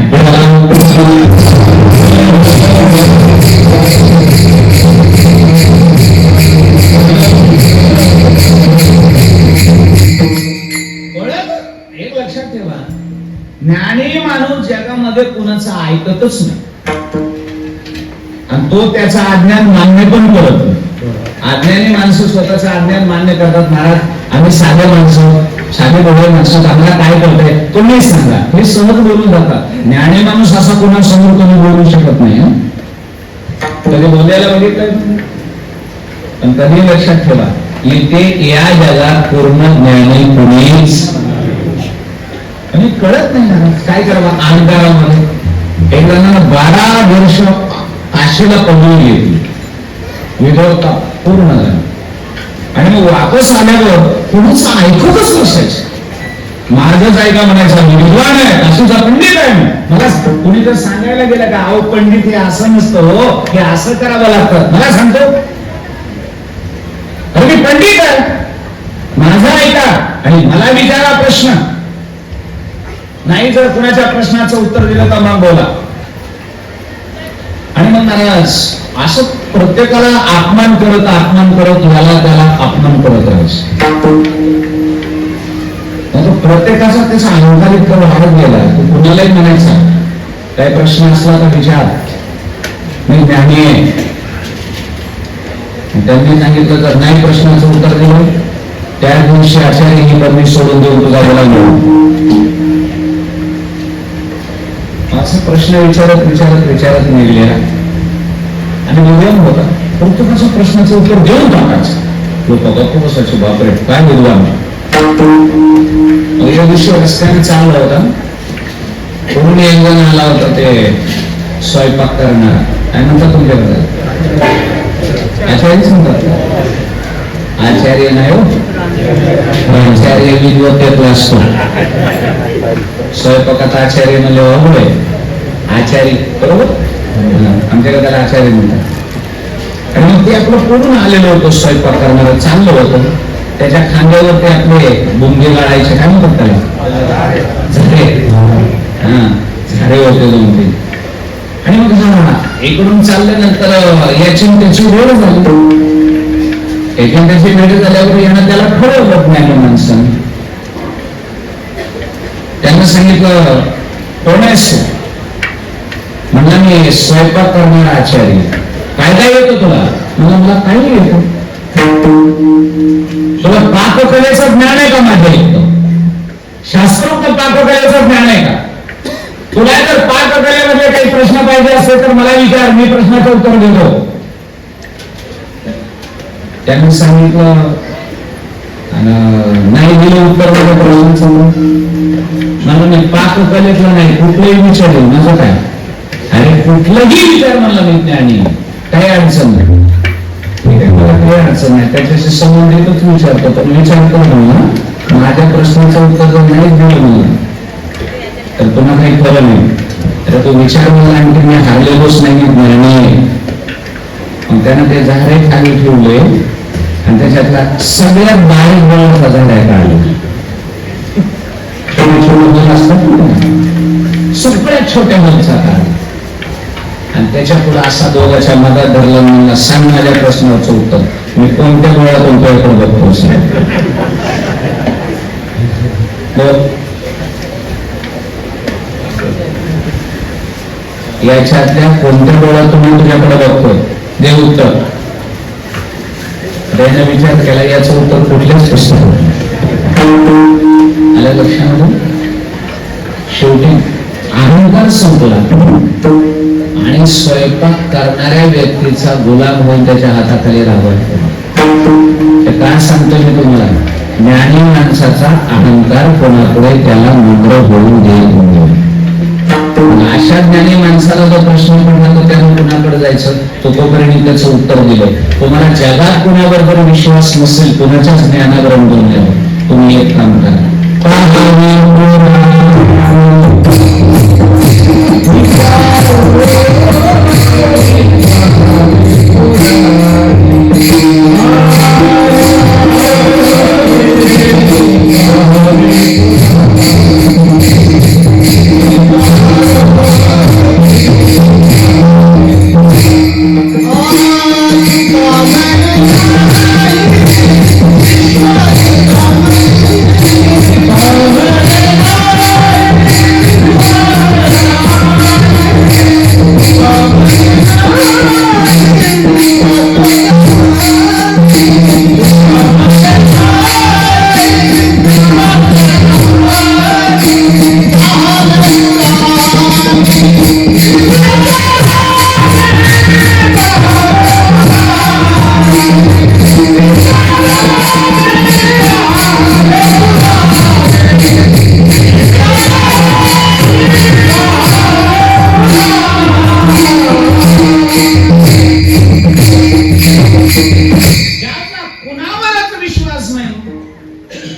एक लक्षात ठेवा, ज्ञानी माणूस जगामध्ये कुणाचं ऐकतच नाही. आणि तो त्याचा अज्ञान मान्य पण करत नाही. अज्ञानी माणसं स्वतःचं अज्ञान मान्य करतात. महाराज आम्ही साधे माणसं, साधे बोलले माणसं, आम्हाला काय करताय तुम्ही सांगा, हे सहज बोलून जातात. ज्ञानी माणूस असा कोणासमोर कोणी बोलू शकत नाही. कधी बोलायला बघितलंय? पण कधी लक्षात ठेवा, इथे या जगात पूर्ण ज्ञानी कोणीच आणि कळत नाही ना काय करावं. अहंकारामध्ये एक जणांना 12 वर्ष काशीला पडून गेली, विधवता पूर्ण झाली. आणि मग वापस आल्यावर कुणीच ऐकतच नसायचं. माझंच ऐका म्हणायचं, मी विद्वान आहे, काशीचा पंडित आहे. मला कुणी जर सांगायला गेलं का अहो पंडित हे असं नसतं, हो हे असं करावं लागतं, मला सांगतो अरे मी पंडित आहे, माझं ऐका आणि मला विचारा प्रश्न. नाही जर कुणाच्या प्रश्नाचं उत्तर दिलं तर मग बोला. आणि मग महाराज असं प्रत्येकाला अपमान करत ह्याला त्याला अपमान करत राहायचं. प्रत्येकाचा त्याचा अहंकार इतका वाढत गेला. कुणालाही म्हणायचा काही प्रश्न असला तर विचार, मी ज्ञानी आहे. त्यांनी सांगितलं तर नाही प्रश्नाचं उत्तर दिलं, त्या दिवशी आचार्य ही पदवी सोडून देऊन तुझा बोला. असं प्रश्न विचारत निघलेला आणि विद्वान होता. प्रत्येकाच्या प्रश्नाचं उत्तर देऊन टाकायचं. लोक गप्प बसायचे, बापरे काय विद्वान. या दिवशी रस्त्याने चालला होता, कोणी एक जण आला होता ते स्वयंपाक करणार. काय म्हणतात तुमच्याकडे? आचार्यच म्हणतात. आचार्य नाही हो, आचार्य विद्वत्तेतला असतो. स्वयंपाकात आचार्य म्हणजे अवघड आहे. आचार्य बरोबर, आमच्याकडे त्याला आचार्य म्हणतात. आणि मग ते आपलं पूर्ण आलेलं होतं, स्वयंपाक करणारं चांगलं होतं. त्याच्या खांद्यावर ते आपले बुंगे गाळायचे, काय म्हणतात त्याला, झाडे होते 2-3. आणि मग इकडून चालल्यानंतर याची त्याची वेळ झाली. त्याची वेळ झाल्यावर यानं त्याला ठरवलं नाही माणसानं. त्यांना सांगितलं कोण आहेस? म्हणला मी स्वयंपाक करणारा आचार्य. काय काय येतो तुला? मला काही येतो. तुला पाककलेचं ज्ञान आहे का? माझ्या इथं शास्त्रोक्त पाककलेचं ज्ञान आहे का? तुला जर पाककलेमध्ये काही प्रश्न पाहिजे असेल तर मला विचार, मी प्रश्नाचं उत्तर देतो. त्यांनी सांगितलं नाही दिलं उत्तर माझ्या प्रश्नाचं. मला मी पाककलेतलं नाही, कुठलंही विचारेल. माझं काय? अरे कुठलंही विचार म्हणलं मी ज्ञानी, काही अडचण नाही. आहे, मला काही अडचण नाही, त्याच्याशी संबंधितच विचारतो, पण विचारतो ना माझ्या प्रश्नाचं उत्तर जर नाही दिलं मला तर पुन्हा काही खरं नाही. तर तो विचार मला आणखी मी हारलेलोच नाही, निर्णय. मग त्यानं ते झाडे खाली ठेवले आणि त्याच्यातला सगळ्यात बारीक बळाचा झाडा काढला. छोटे छोटे बल असतात ना, सगळ्यात छोट्या बलचा काढला आणि त्याच्या पुढे असा दोघांच्या मधात धरला. मला सांग माझ्या प्रश्नाचं उत्तर, मी कोणत्या बळातून तुझ्याकडे बघतोस? याच्यातल्या कोणत्या डोळ्यातून मी तुझ्याकडे बघतो? दे उत्तर. त्याने विचार केला, याचं उत्तर कुठल्याच पुस्तकात आल्या लक्षामध्ये. शेवटी अहंकार संपला आणि स्वयंपाक करणाऱ्या व्यक्तीचा गुलाम होऊन त्याच्या हाताखाली राहावं. काय सांगतो मी तुम्हाला, ज्ञानी माणसाचा अहंकार कोणाकडे त्याला नम्र होऊन देईल. अशा ज्ञानी माणसाला जो प्रश्न पडला तो त्यानं कुणाकडे जायचं, तो तोपर्यंत त्याचं उत्तर दिलं. तुम्हाला जगात कुणावर जर विश्वास नसेल, कुणाच्याच ज्ञानावर अवलंबून द्यावं. तुम्ही एक काम करा,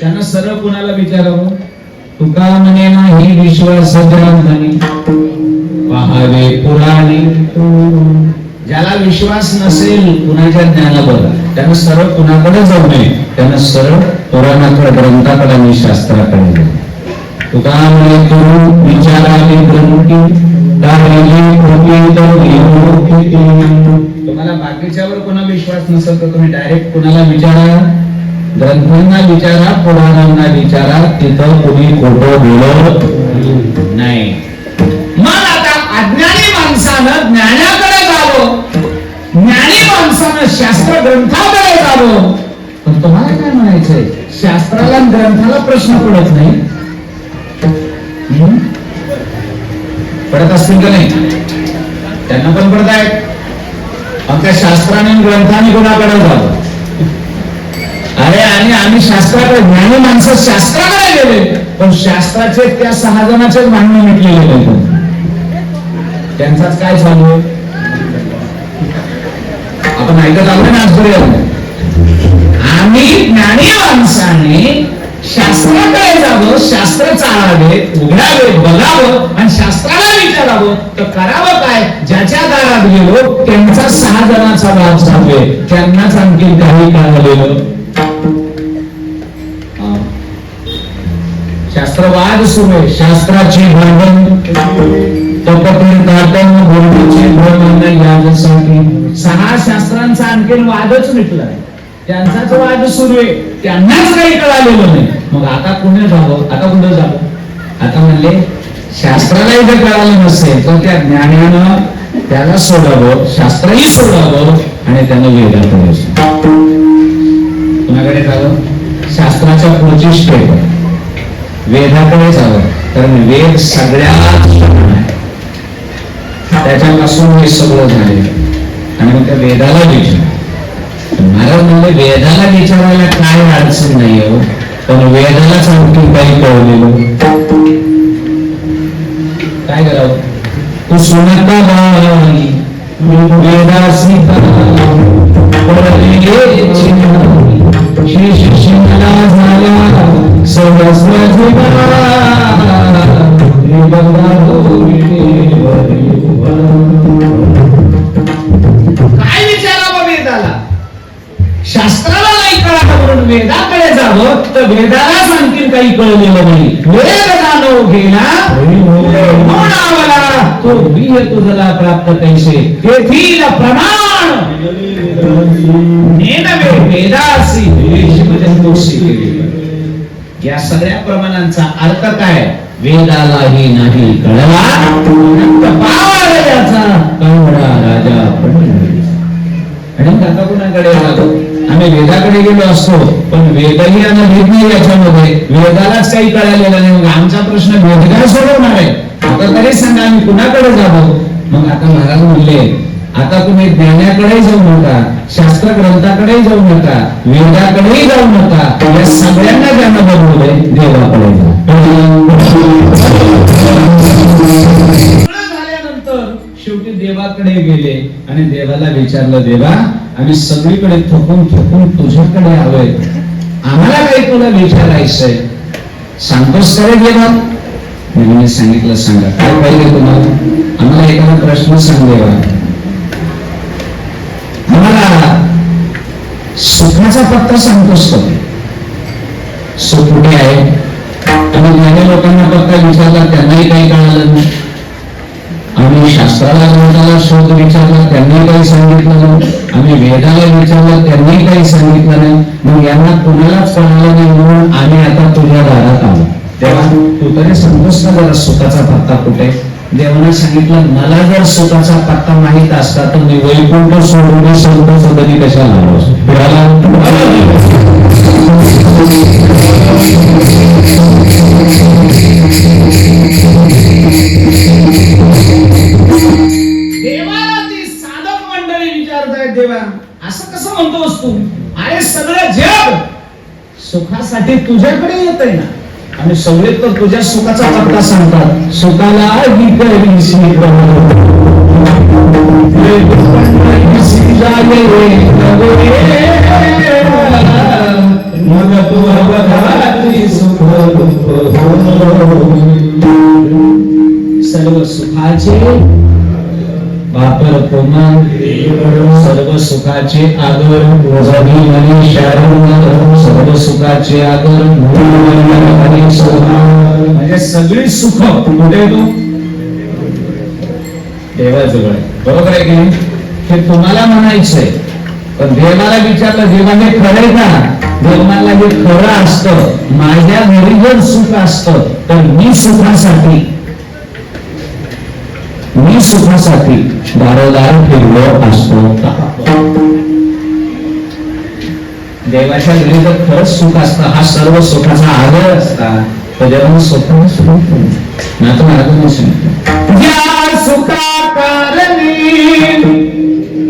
त्यांना सरळ कुणाला विचारावं? तुका म्हणे नाही विश्वास ग्रंथानी पहावे पुराणे. ज्याला विश्वास नसेल कुणाच्या ज्ञानावर, त्यानं सरळ कुणाकडे जाऊ नये, त्यानं सरळ पुराणाकडे, ग्रंथाकडे आणि शास्त्राकडे जाऊ. तुका म्हणे करू विचारावे ग्रंथी तुम्हाला बाकीच्यावर कोणा विश्वास नसेल तर तुम्ही डायरेक्ट कुणाला विचारा? ग्रंथांना विचारा, पुराणांना विचारा, तिथं कुणी खोटं बोलत नाही. मग आता अज्ञानी माणसानं ज्ञानाकडे जावं, ज्ञानी माणसानं शास्त्र ग्रंथाकडे जावं. पण तुम्हाला काय म्हणायचंय, शास्त्राला ग्रंथाला प्रश्न पडत नाही? पडत असतील का नाही? त्यांना पण पडत आहेत. मग त्या शास्त्राने ग्रंथाने कोणाकडे जावं? अरे आणि आम्ही शास्त्राकडे, ज्ञानी माणसं शास्त्राकडे गेले, पण शास्त्राचे त्या 6 जणांचेच भांडण मिटलेले नाही. त्यांचाच काय चालू आहे आपण ऐकत आलो ना आजपर्यंत. आम्ही ज्ञानी माणसाने शास्त्राकडे जावं, शास्त्र चाळावे, उघडावे, बघावं आणि शास्त्राला विचारावं तर करावं काय? ज्याच्या दारात गेलो त्यांचा 6 जणांचा वाद चालू आहे, त्यांनाच आणखी काही कळलेलं. शास्त्रवाद सुरू आहे, शास्त्राची भांडण यासाठी 6 शास्त्रांचा आणखी वादच मिटलाय, त्यांचाच वाद सुरू आहे, त्यांनाच काही कळालेलं नाही. मग आता कुठे जावं? आता कुठं जावं? आता म्हणले शास्त्रालाही जर कळालं नसेल तर त्या ज्ञानानं त्याला सोडावं, शास्त्रही सोडावं आणि त्यानं वेदाकडे कुणाकडे जावं? शास्त्राच्या पुढची स्टेप वेदाकडे जावं, कारण वेद सगळ्यात त्याच्यापासून हे सगळं झाले. आणि मग त्या वेदाला विचार, महाराज म्हणले वेदाला विचारायला काय अडचण नाही हो, पण वेदालाच आणखी काही कळलेलं काय करावं? तू सुनता बाई वेदासी वेदाकडे जावं तर वेदालाच आणखीन काही कळलेलं नाही. वेद जाणव गेला म्हणून तो विह तुझला प्राप्त कैसे तेथील प्रमाण नेनवे वेदासी देशमध्ये दोषी केले. या सगळ्या प्रमाणांचा अर्थ काय? वेदालाही नाही कळला याचा कांबळा राजा आणि आता कुणाकडे जातो? आम्ही वेदाकडे गेलो असतो पण वेदही आम्ही घेत नाही याच्यामध्ये, वेदालाच काही कळालेलं नाही. मग आमचा प्रश्न वेद काय सोडवणार आहे? आता तरी सांगा आम्ही कुणाकडे जावं? मग आता महाराज म्हणले आता तुम्ही ज्ञानाकडे जाऊ नका, शास्त्र ग्रंथाकडे जाऊ नका, वेदाकडेही जाऊ नका, या सगळ्यांना ज्यांना बनवलंय देवाकडे झाल्यानंतर शेवटी देवाकडे गेले आणि देवाला विचारलं, देवा आम्ही सगळीकडे थकून थकून तुझ्याकडे आलोय, आम्हाला काही तुला विचारायचंय, सांगतोस खरे देवा? मी सांगितलं सांगा काय पाहिजे तुम्हाला? आम्हाला एखादा प्रश्न सांग देवा. आम्हाला सुखाचा पत्ता सांगतोस का? सुख कुठे आहे? आम्ही ज्ञानी लोकांना पत्ता विचारला त्यांनाही काही कळालं नाही, आम्ही शास्त्राला ग्रंथाला शोध विचारला त्यांनी काही सांगितलं नाही, आम्ही वेदाला विचारलं त्यांनी काही सांगितलं नाही. मग यांना कुणालाच कळालं नाही म्हणून आम्ही आता तुझ्या दारात आलो. तेव्हा तू तरी सांगतोस का जरा सुखाचा पत्ता कुठे? देवाने सांगितलं मला जर सुखाचा पत्ता माहित असता तर मी वैकुंठ सोडून संत सदनी कशाला आलो असतो. देवाला ती साधक मंडळी विचारतायत, देवा असं कसं म्हणतोस तू? अरे सगळं जग सुखासाठी तुझ्याकडे येतंय ना, आणि सगळे तर तुझ्या सुखाचा पत्ता सांगतात. सुखाला सर्व सुखाचे वापर कोमल, सर्व सुखाचे आदर सर्व सुखाचे आदर म्हणजे सगळी सुख कुठे येतो? देवाजवळ. बरोबर आहे की नाही? हे तुम्हाला म्हणायचंय पण देवाला विचारलं, देवाने खरंय का? देवाला हे खरं असतं, माझ्या घरी जर सुख असतं तर मी सुखासाठी दारोदार फिरलो असतो का? देवाच्या घरी जर खरंच सुख असतं, हा सर्व सुखाचा आदर असता तर देवाने स्वतः सुख ना. तुम्हाला सुखा कारणी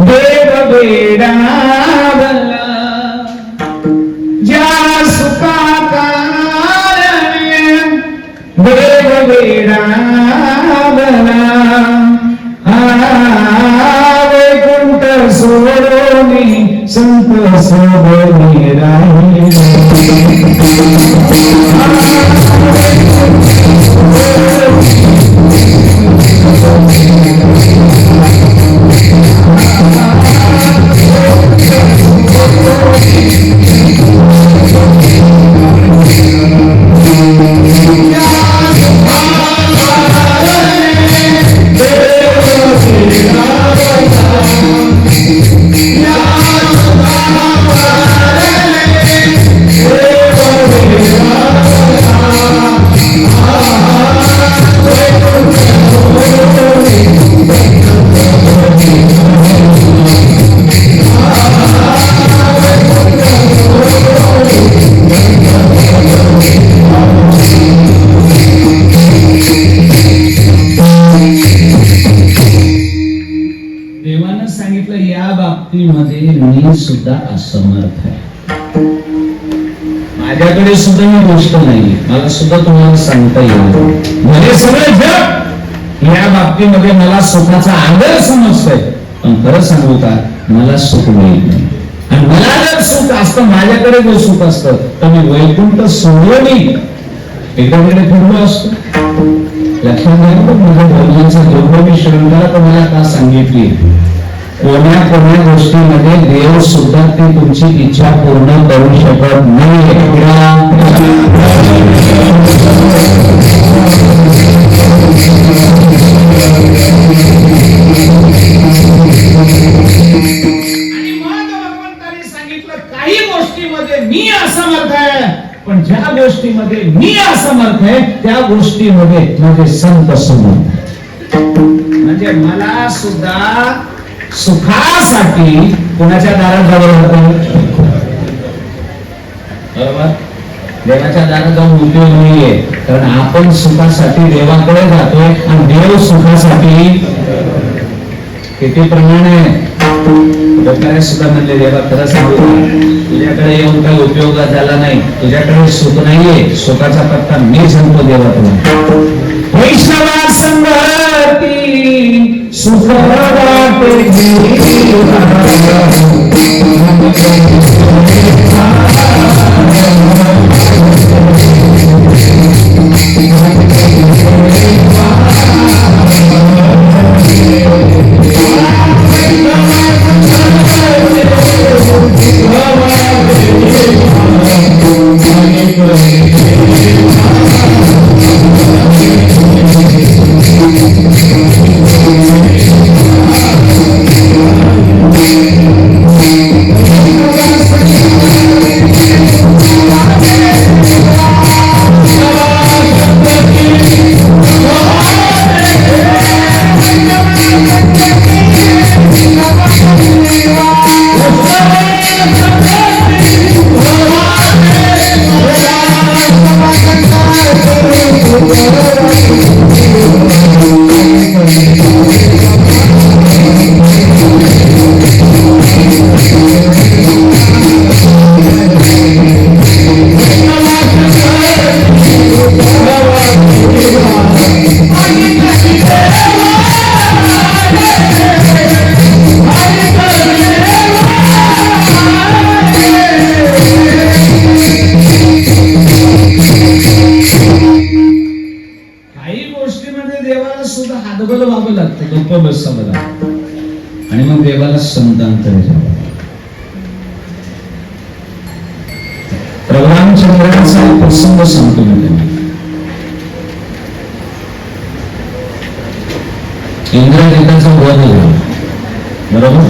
देव वेडावला, ज्या सुखा कारणी देव वेडावला, वैकुंठ सोडोनी संत सोडोनी राहिले. मी सुद्धा असमर्थ आहे, माझ्याकडे सुद्धा ही गोष्ट नाही, मला सुद्धा तुम्हाला सांगता येईल. म्हणजे सगळे जग या बाबतीमध्ये मला सुखाचा आदर समजतंय, पण खरं सांगू का मला सुख मिळत नाही. आणि मला जर सुख असतं, माझ्याकडे जर सुख असतं तर मी वैकुंठ सोडून एकाकडे फिरलो असतो. लक्षात घ्या, माझ्या धर्माचा जेवढं मी श्रृंखला तुम्हाला का सांगितली, कोण्या गोष्टीमध्ये देव सुद्धा ती तुमची इच्छा पूर्ण करू शकत नाही. आणि मग भगवंताने सांगितलं काही गोष्टीमध्ये मी असमर्थ आहे, पण ज्या गोष्टीमध्ये मी असमर्थ आहे त्या गोष्टीमध्ये माझे संत समर्थ आहे. म्हणजे मला सुद्धा सुखासाठी कोणाच्या दारात जावं लागतं? बरोबर? देवाच्या दारात जाऊन उपयोग नाहीये, कारण आपण सुखासाठी देवाकडे जातोय आणि देव सुखासाठी किती प्रमाणे लोकांना सुद्धा म्हणले, देवा खरं सांगू तुझ्याकडे येऊन काही उपयोग झाला नाही, तुझ्याकडे सुख नाहीये, सुखाचा पत्ता मी सांगतो देवा तुला. वैष्णवा संगती सुख वाटे हातबल व्हावं लागतं, गप्प बसावं लागतं आणि मग देवाला संतांकडे जावं. प्रभुरामचंद्रांचा प्रसंग सांगतो मी. इंद्रजिताचा वध झाला, बरोबर?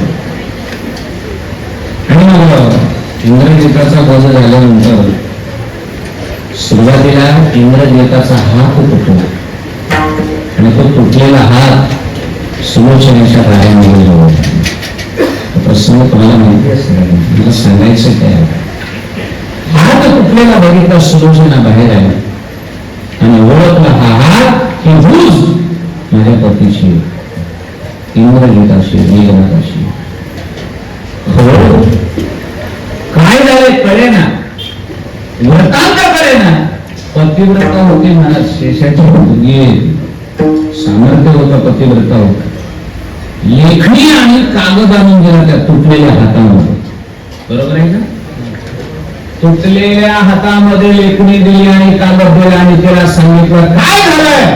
आणि मग इंद्रजिताचा वध झाल्यानंतर सुरुवातीला इंद्रजिताचा हात तुटला आणि तो तुटलेला हात सुलोचनेच्या पायामध्ये लावला. प्रसंग तुम्हाला माहिती असेल, मला सांगायचं काय, हात तुटलेला बघितला सुलोचना बाहेर आला आणि ओळखला हा हात ही भूज माझ्या पतीची, इंद्रजिताची, नीलराताची. हो, काय झाले कळेना, वृत्तांत कळेना. पतिव्रता होती मला, शेषाची मुलगी, सामर्थ्य होतं, पतिव्रता होता. लेखणी आणि कागद आणून दिला त्या तुटलेल्या हातामध्ये, बरोबर आहे का? तुटलेल्या हातामध्ये लेखणी दिली आणि कागद दिला आणि तिला सांगितलं काय झालंय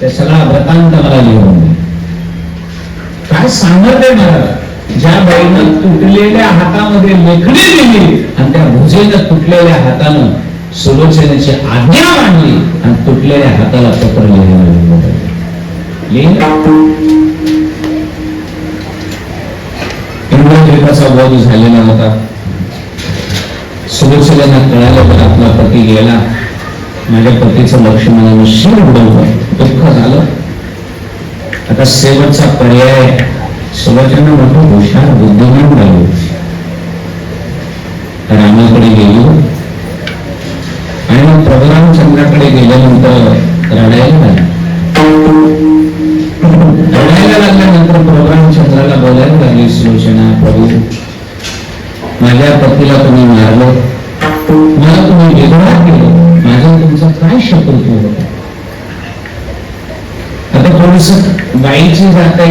ते सगळा वृत्तांत मला लिहून दे. काय सामर्थ्य मला, ज्या बाईनं तुटलेल्या हातामध्ये लेखणी दिली आणि त्या भुजेनं तुटलेल्या हातानं सुलोचनेची आज्ञा मांडली आणि तुटलेल्या हाताला पत्र लिहिलं. इंद्रजिताचा वध झालेला होता. सुलोचनेला कळालं तर आपला पती गेला, माझ्या पतीचं लक्ष्मणाने शिर उडवलं, दुःख झालं. आता शेवटचा पर्याय, सुलोचना मोठं हुशार बुद्धिमान झाली, रामाकडे गेली आणि मग प्रभुरामचंद्राकडे गेल्यानंतर रडायला लागली. रडायला लागल्यानंतर प्रभुरामचंद्राला बोलायला लागली सुलोचना, प्रभू माझ्या पतीला तुम्ही मारलं, मला तुम्ही विधवा केलं, माझा तुमचा काय शत्रुत्व होता. आता थोडस बाईची जाते,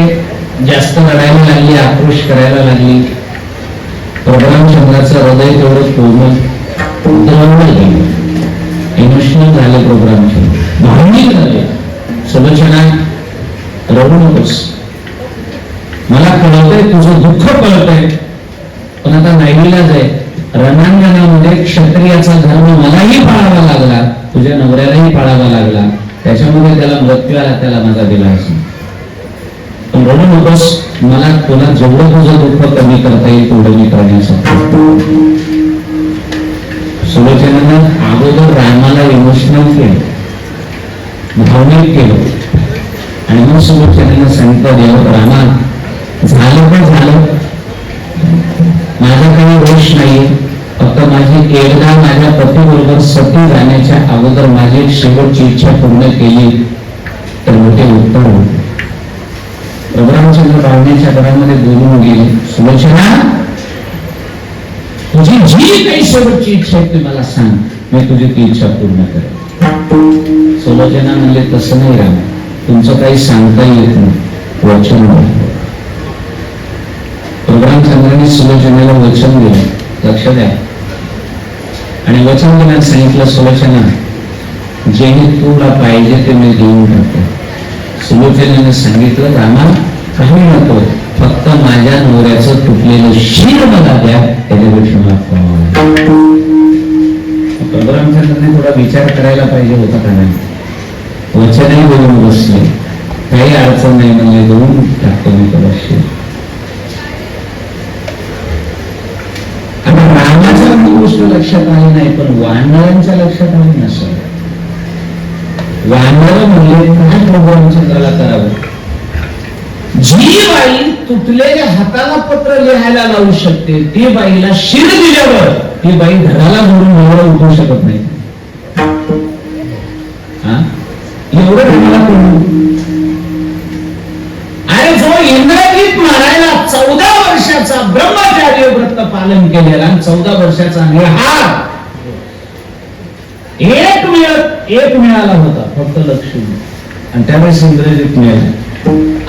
जास्त रडायला लागली, आक्रोश करायला लागली. प्रभुरामचंद्राचं हृदय तेवढं कोमल द्रवलं गेलं, इमोशनल झाले प्रभुरामचंद्र, भावनिक झाले. सुलोचना रडू नकोस, मला कळतंय तुझं दुःख कळतंय, पण आता नाईलाज आहे. रणांगणामध्ये क्षत्रियाचा धर्म मलाही पाळावा लागला, तुझ्या नवऱ्यालाही पाळावा लागला, त्याच्यामध्ये त्याला मृत्यू आला, त्याला माझा दिलास. पण रडू नकोस, मला तुला जेवढं तुझं दुःख कमी करता येईल तेवढं मी करण्यासाठी. सुलोचनानं अगोदर रामाला इमोशनल केलं, भावनिक केलं, आणि मग सुलोचनानं सांगितलं, देव रामा झालं पण झालं, माझा काही दोष नाही, फक्त माझी एकदा माझ्या पतीबरोबर सती जाण्याच्या अगोदर माझी एक शेवटची इच्छा पूर्ण केली तर मोठे उत्तर होते. प्रभुरामचंद्र पाहुण्याच्या घरामध्ये बोलून गेले, सुलोचना तुझी जी काही शेवटची इच्छा आहे ती मला सांग, मी तुझी ती इच्छा पूर्ण करेन. सुलोचना म्हणले, तसं नाही राम, तुमचं काही सांगता येत नाही, वचन द्या. प्रभुरामचंद्रांनी सुलोचनेला वचन दिलं, लक्ष द्या, आणि वचन दिल्यानं सांगितलं, सुलोचना जे तुला पाहिजे ते मी देऊन टाकतो. सुलोचनेने सांगितलं, रामा काही नको, फक्त माझ्या नवऱ्याचं तुटलेलं शीर मला द्या, त्याच्यापेक्षा मला पाहावं. प्रभुरामचंद्रांनी थोडा विचार करायला पाहिजे होता का नाही. वचनही बोलून बसले, काही अडचण नाही म्हणजे देऊन टाकतो मी तुला शीर. आता रामाच्या गोष्ट लक्षात आली नाही, पण वानरांच्या लक्षात आली नसेल. वानर म्हणले, काय प्रभुरामचंद्राला करावं. जी बाई तुटलेल्या हाताला पत्र लिहायला लावू शकते, ती बाईला शिर दिल्यावर ती बाई घराला धरून नवरा उठवू शकत नाही. एवढं तुम्हाला कळू. आणि जो इंद्रजित मारायला 14 वर्षाचा ब्रह्मचार्य व्रत पालन केलेला, 14 वर्षाचा निहार एक मिळाला होता, फक्त लक्ष्मी, आणि त्यावेळेस इंद्रजित मिळाला.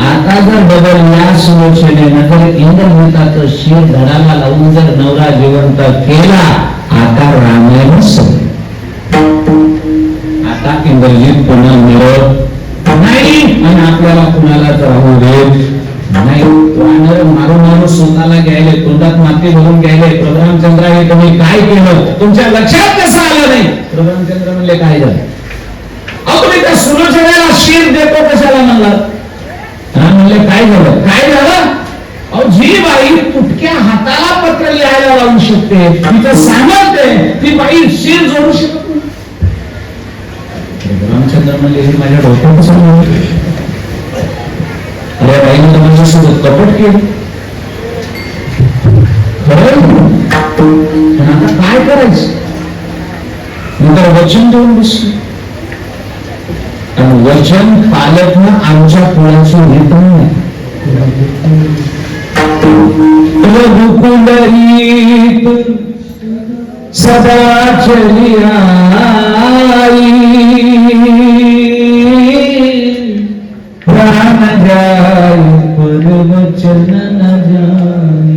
आता जर बदल या सुलोचनेनं जर इंद्रजिताचं शीर धडाला लावून जर नवरा जिवंत केला, आता रामायण संपलं. आता इंद्रजित पुन्हा मिळत नाही, आणि आपल्याला कुणाला राहू देत नाही. वानर मारून मारून स्वतःला घ्यायले, तोंडात माती भरून घ्यायले. प्रभुरामचंद्र हे तुम्ही काय केलं, तुमच्या लक्षात कसं आलं नाही. प्रभुरामचंद्र म्हणले, काय झालं. अहो तुम्ही त्या सुलोचनेला शीर देतो कशाला म्हणला. म्हणले, काय झालं. काय झालं. अहो जी बाई तुटक्या हाताला पत्र लिहायला लावू शकते, तिचं सामर्थ्य, ती बाई शीर जोडू शकत नाही. प्रभुरामचंद्र म्हणले, हे माझ्या डोक्यात सांगितलं. अरे बाईने तर माझ्यासोबत कपट केलं, पण आता काय करायचं. नंतर वचन देऊन बसलो, आणि वचन पालकनं आमच्या कुळाची रीत नाही. रघुकुलरीत सदा चली आई, प्राण जाय पर वचन न जाय.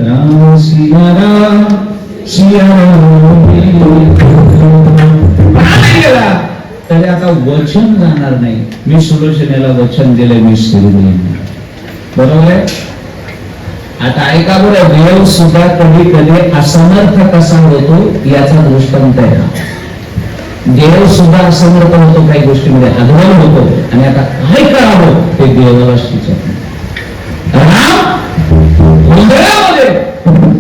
राम सिया राम सिया राम गेला तरी आता वचन जाणार नाही. मी सुलोचनेला वचन दिले, मी शिर देईन. बरोबर आहे. आता ऐका बरं, देव सुद्धा कधी कधी असमर्थ कसा होतो याचा दृष्टांत आहे. देव सुद्धा असमर्थ होतो, काही गोष्टीमध्ये अधवल होतो, आणि आता काय करावं ते देवाला सुचत नाही. गोंधळामध्ये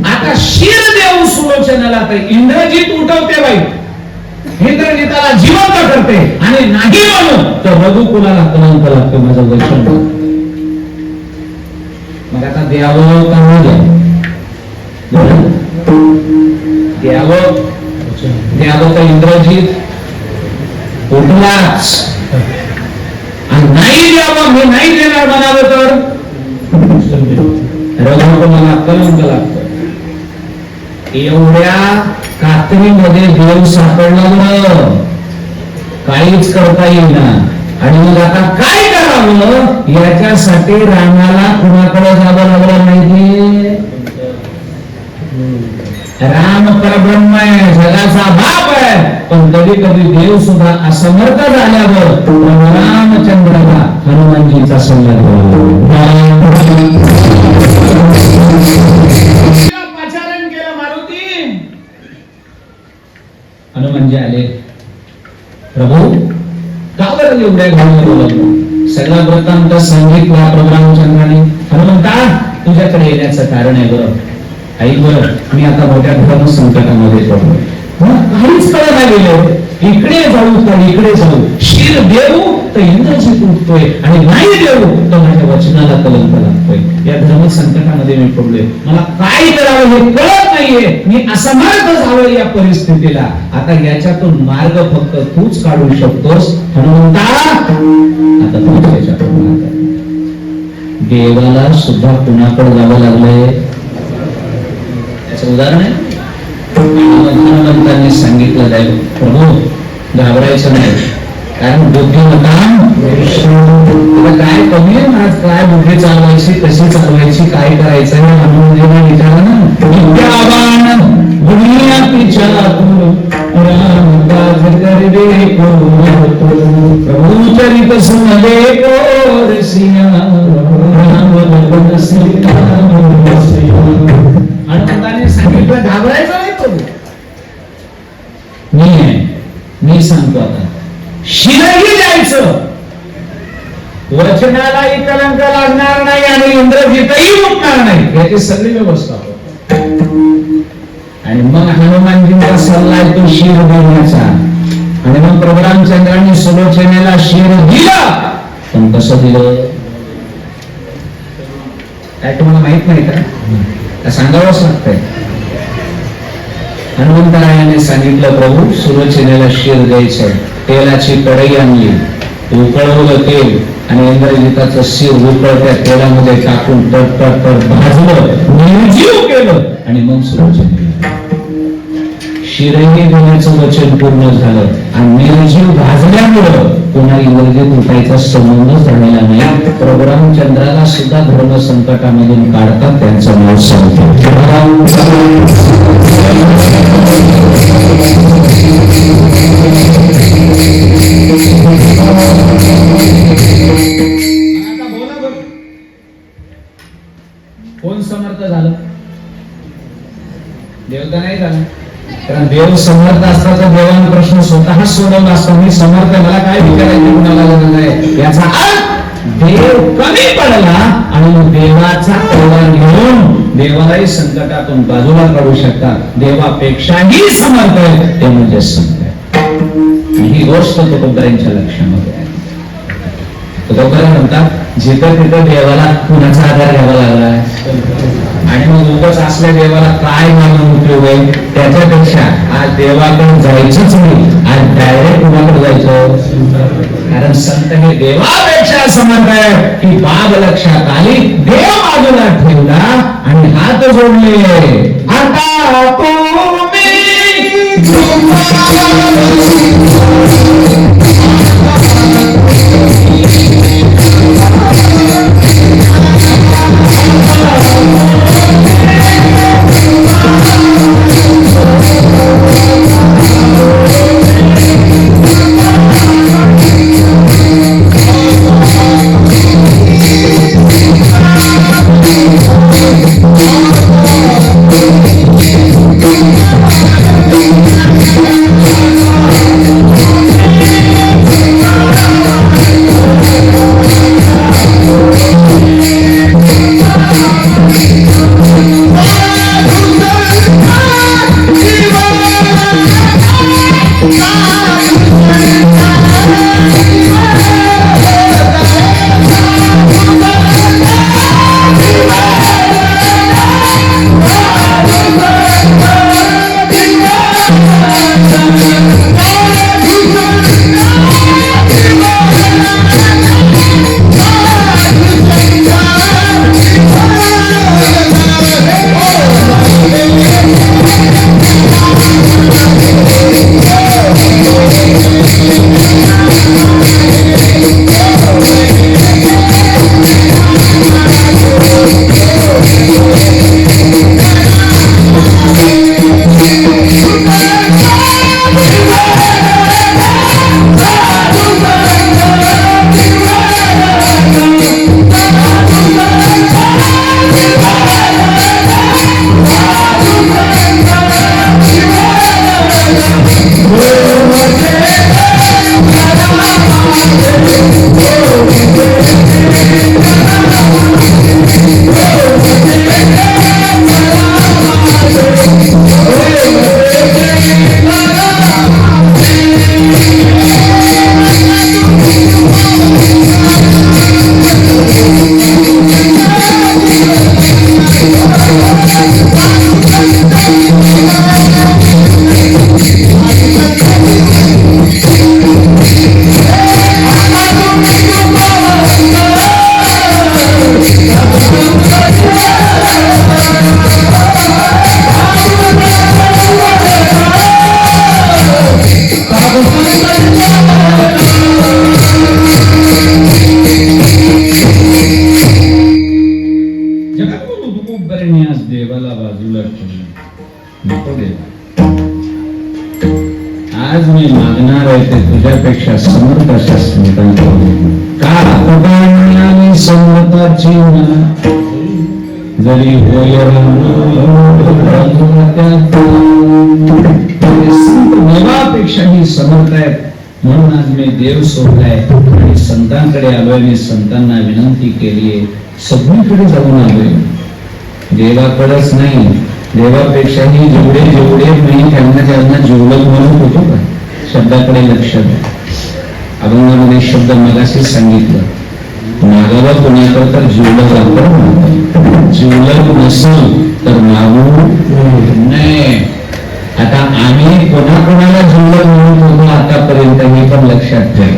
आता शिर देव सुलोचनेला, तर इंद्रजित उठवते बाई, इंद्रजिताला जिवंत करते, आणि नाही म्हणून तर रघुकुलाला कलंक लागतो. माझं वचन. मग आता द्यावं का नाही द्यावं. द्यावं तर इंद्रजित उठलाच, आणि नाही द्यावं, मी नाही देणार म्हणावं तर रघुकुलाला कलंक लागतो. एवढ्या कात्रीमध्ये देव सापडला बरं, काहीच करता येईना. आणि मग आता काय करावं याच्यासाठी रामाला कुणाकडे जावं लागलं माहिती. राम परब्रह्म आहे, जगाचा बाप आहे, पण कधी कधी देव सुद्धा असमर्थ झाल्यावर रामचंद्राला हनुमानजीचा सल्ला दिला. हनुमानजी आले. प्रभू का बरं एवढ्या घालून बोलत? सगळा वृत्तांत सांगितला प्रभू रामचंद्राने. हनुमंता तुझ्याकडे येण्याचं कारण आहे बरं. ऐक बरं, मी आता मोठ्या धर्म संकटामध्ये पडलो. काहीच कळत नाही गेलं. इकडे जाऊ तर इकडे जाऊ, शिर देऊ तर इंद्रजित उठतोय आणि नाही देऊ तर माझ्या वचनाला कलंक लागतोय. या धर्म संकटामध्ये मी पडलोय. मला काय करावं हे कळत नाहीये. मी असमर्थ झालोय या परिस्थितीला. आता याच्यातून मार्ग फक्त तूच काढू शकतोस हनुमंता. आता तूच याच्यातून मार्ग. देवाला सुद्धा कुणाकडे जावं लागलंय. याचं उदाहरण आहे. हनुमंतांनी सांगितलं जाईल, प्रभू घाबरायचं नाही, कारण बुद्धिमत्ता काय कमी आहे ना, काय बुद्धी चालवायची, कशी चालवायची, काय करायचं हनुमंतांना विचारा ना. विद्यावान दुनिया तिच्या प्रभू चरित सुनले हनुमंतांनी सांगितलं घाबरायचं नाही. प्रभू मी सांगतो आता शिरही द्यायचं, वचनालाही कलंक लागणार नाही आणि इंद्रजितही उठणार नाही, याची सगळी व्यवस्था होती. आणि मग हनुमानजींचा सल्ला आहे तो शिर देण्याचा. आणि मग प्रभू रामचंद्रांनी सुलोचनेला शिर दिला. पण कसं दिलं काय तुम्हाला माहित नाही का? सांगावंच लागतंय. हनुमंतरायाने सांगितलं, प्रभू सुलोचनेला शिर द्यायचं. तेलाची कढई आणली, उकळवलं तेल आणि इंद्रजिताचं शिर उकळत्या तेलामध्ये टाकून तट तट तट भाजलं, निर्जीव केलं आणि मग सुलोचने शिरही देण्याचं वचन पूर्ण झालं. आणि निर्जीव भाजल्यामुळं पुन्हा इंद्रजित उठायचा संबंधच राहिला नाही. प्रभू रामचंद्राला सुद्धा धर्म संकटामधून काढतात. त्यांचं नाव सांगतो. कोण समर्थ झालं? देव तर नाही झाला. कारण देव समर्थ असता तर देवाने प्रश्न स्वतः सोडवला असता. मी समर्थ, मला काय विचारायचं कुणाला गरज नाही. याचा अर्थ देव कमी पडला आणि देवाचा तोडा घेऊन देवालाही संकटातून बाजूला काढू शकतात. देवापेक्षाही समर्थ आहे ते म्हणजे संत आहे. ही गोष्ट तुकोबरायांच्या लक्षामध्ये आहे. तुकोबरा म्हणतात, जिथं तिथं देवाला कुणाचा आधार घ्यावा लागला आणि मग उगाच असल्या देवाला काय मानून उपयोग आहे. त्याच्यापेक्षा आज देवाकडे जायचंच नाही, आज डायरेक्ट कुणाकडे जायचं. कारण संत हे देवापेक्षा समर्थ आहे. की बाब लक्षात आली, देव बाजूला ठेवला आणि हात जोडले. आता नको देवा. आज मी मागणार आहे ते तुझ्यापेक्षा समर्थ अशा संतांकडून. का आणि समर्थाची जरी देवापेक्षाही समर्थ आहेत. म्हणून आज मी देव सोडलाय आणि संतांकडे आलोय. मी संतांना विनंती केलीये, सगळीकडे जाऊन आलोय. देवाकडेच नाही, देवापेक्षाही जेवढे जेवढे मी त्यांना जीवलग म्हणून होतो का, शब्दाकडे लक्ष द्या. अभंगामध्ये शब्द मगाशी सांगितलं, मागावा पुण्याकडे तर जीवलग लागतं, जीवलग नसेल तर मागू नाही. आता आम्ही कोणाकोणाला जीवलग म्हणून होतो आतापर्यंत हे पण लक्षात ठेवा.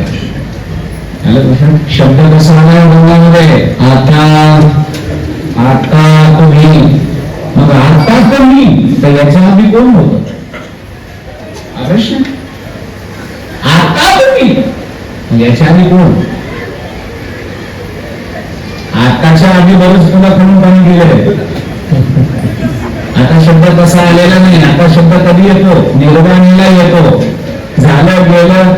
शब्द कसा आला अभंगामध्ये, आता तुम्ही, मग आता तुम्ही तर याच्या आधी कोण होत? अवश्य आता तुम्ही, याच्या आधी कोण? आताच्या आधी बरंच तुला कोण पाणी दिलंय. आता शब्द तसा आलेला नाही. आता शब्द कधी येतो? निर्वाणीला येतो. झालं गेलं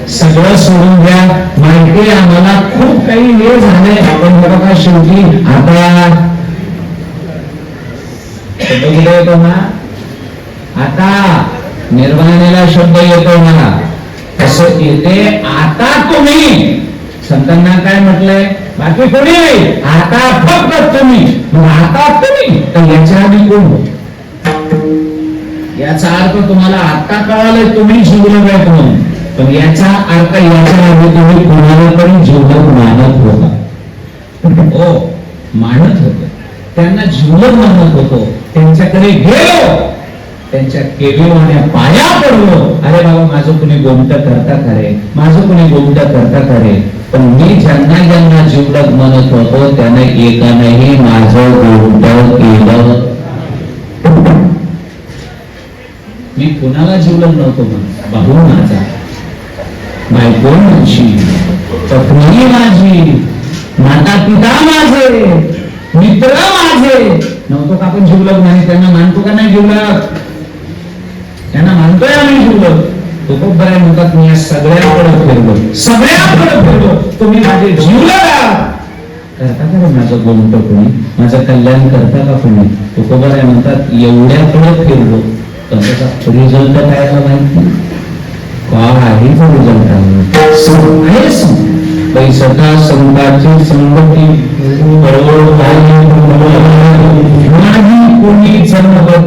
सगळं सोडून द्या. माहिती आम्हाला खूप काही हे झालंय, आपण बघा शेवटी आता शब्द कुठे येतो ना? आता निर्वाणीला शब्द येतो मला, असं येते. आता तुम्ही, संतांना काय म्हटलंय? बाकी कोणी नाही, आता फक्त तुम्ही. मग आता तुम्ही तर याच्या आधी कोण हो? याचा अर्थ तुम्हाला आता कळालं तुम्ही जीवलग आहेत म्हणून, पण याचा अर्थ याच्या आधी तुम्ही कोणाला तरी जीवलग मानत होता. हो, मानत होतो, त्यांना जीवलग मानत होतो. त्यांच्याकडे गेलो, त्यांच्या केविवाण्या पाया पडलो. अरे बाबा, माझं कुणी गोमट करता का रे, माझं कुणी गोमट करता का रे. पण मी ज्यांना ज्यांना जीवलग म्हणत होतो त्याने एकानेही माझं गोमट केलं. मी कुणाला जीवलग नव्हतो म्हणत. भाऊ माझा, बायको माझी, पत्नी माझी, माता पिता माझे, मित्र माझे नव्हतो का आपण जीवलग नाही? त्यांना मानतो का नाही जीवलग? त्यांना मानतोय आम्ही जीवलग. तो खूप बऱ्या म्हणतात, मी या सगळ्यांकडे फिरलो, सगळ्यांकडे फिरलो, तुम्ही माझे जीवलग करता का माझं गोमट कोणी? माझं कल्याण करता का कोणी? तो बऱ्या म्हणतात, एवढ्याकडे फिरलो, पण त्याचा रिझल्ट काय माहिती? काहीच रिझल्ट आहे. पैसता संतांची संगती नाही कोणी जन्मती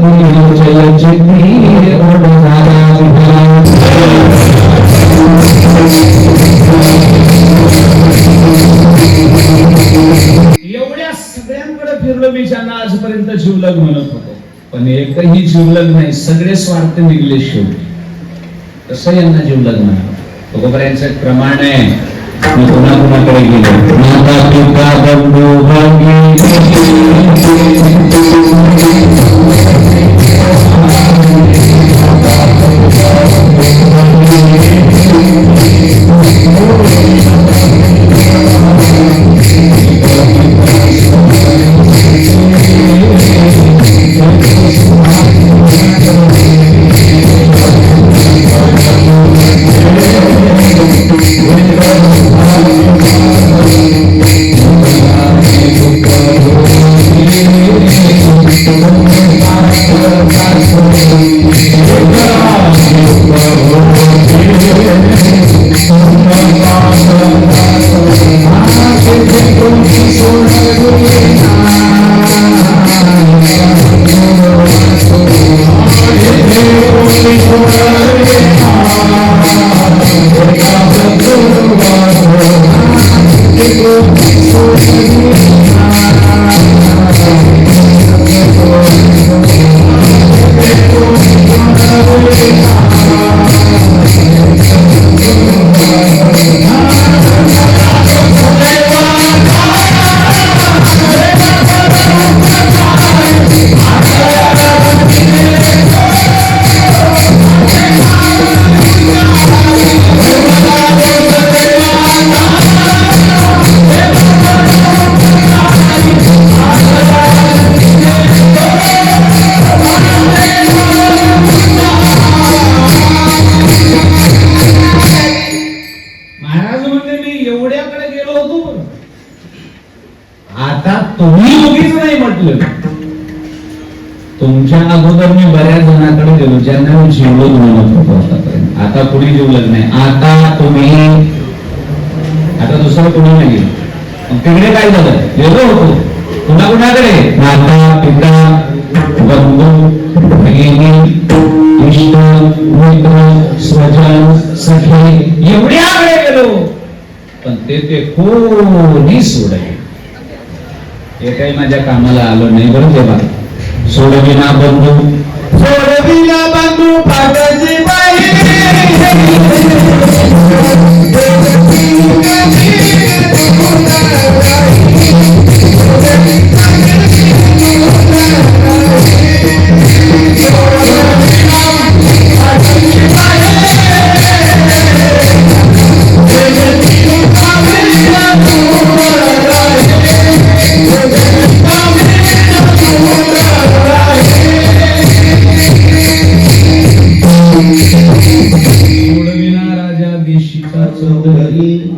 एवढ्या सगळ्यांकडे फिरलो मी ज्यांना आजपर्यंत जीवलग म्हणत होतो, पण एकही जीवलग नाही. सगळे स्वार्थ निघले शेवटी. कसं यांना जीवलग म्हणा? तुकोबऱ्यांचं एक प्रमाण आहे. मी कोणाकोणाकडे गेलो, माता पिता बंधू Thank you. बरोबर मी बऱ्याच जणांकडे गेलो ज्यांना मी जीवलग म्हणत होतो आतापर्यंत. आता कुणी जीवलग नाही. आता दुसरं कोणी नाही. तिकडे काय झालं, गेलो होतो कुणाकुणाकडे, माता पिता बंधू भगिनी इष्ट मित्र स्वजन सखी एवढ्याकडे गेलो, पण ते कोणी सोडले. हे काही माझ्या कामाला आलं नाही बरं. तेव्हा सोडविना बंधू पाठाची बाई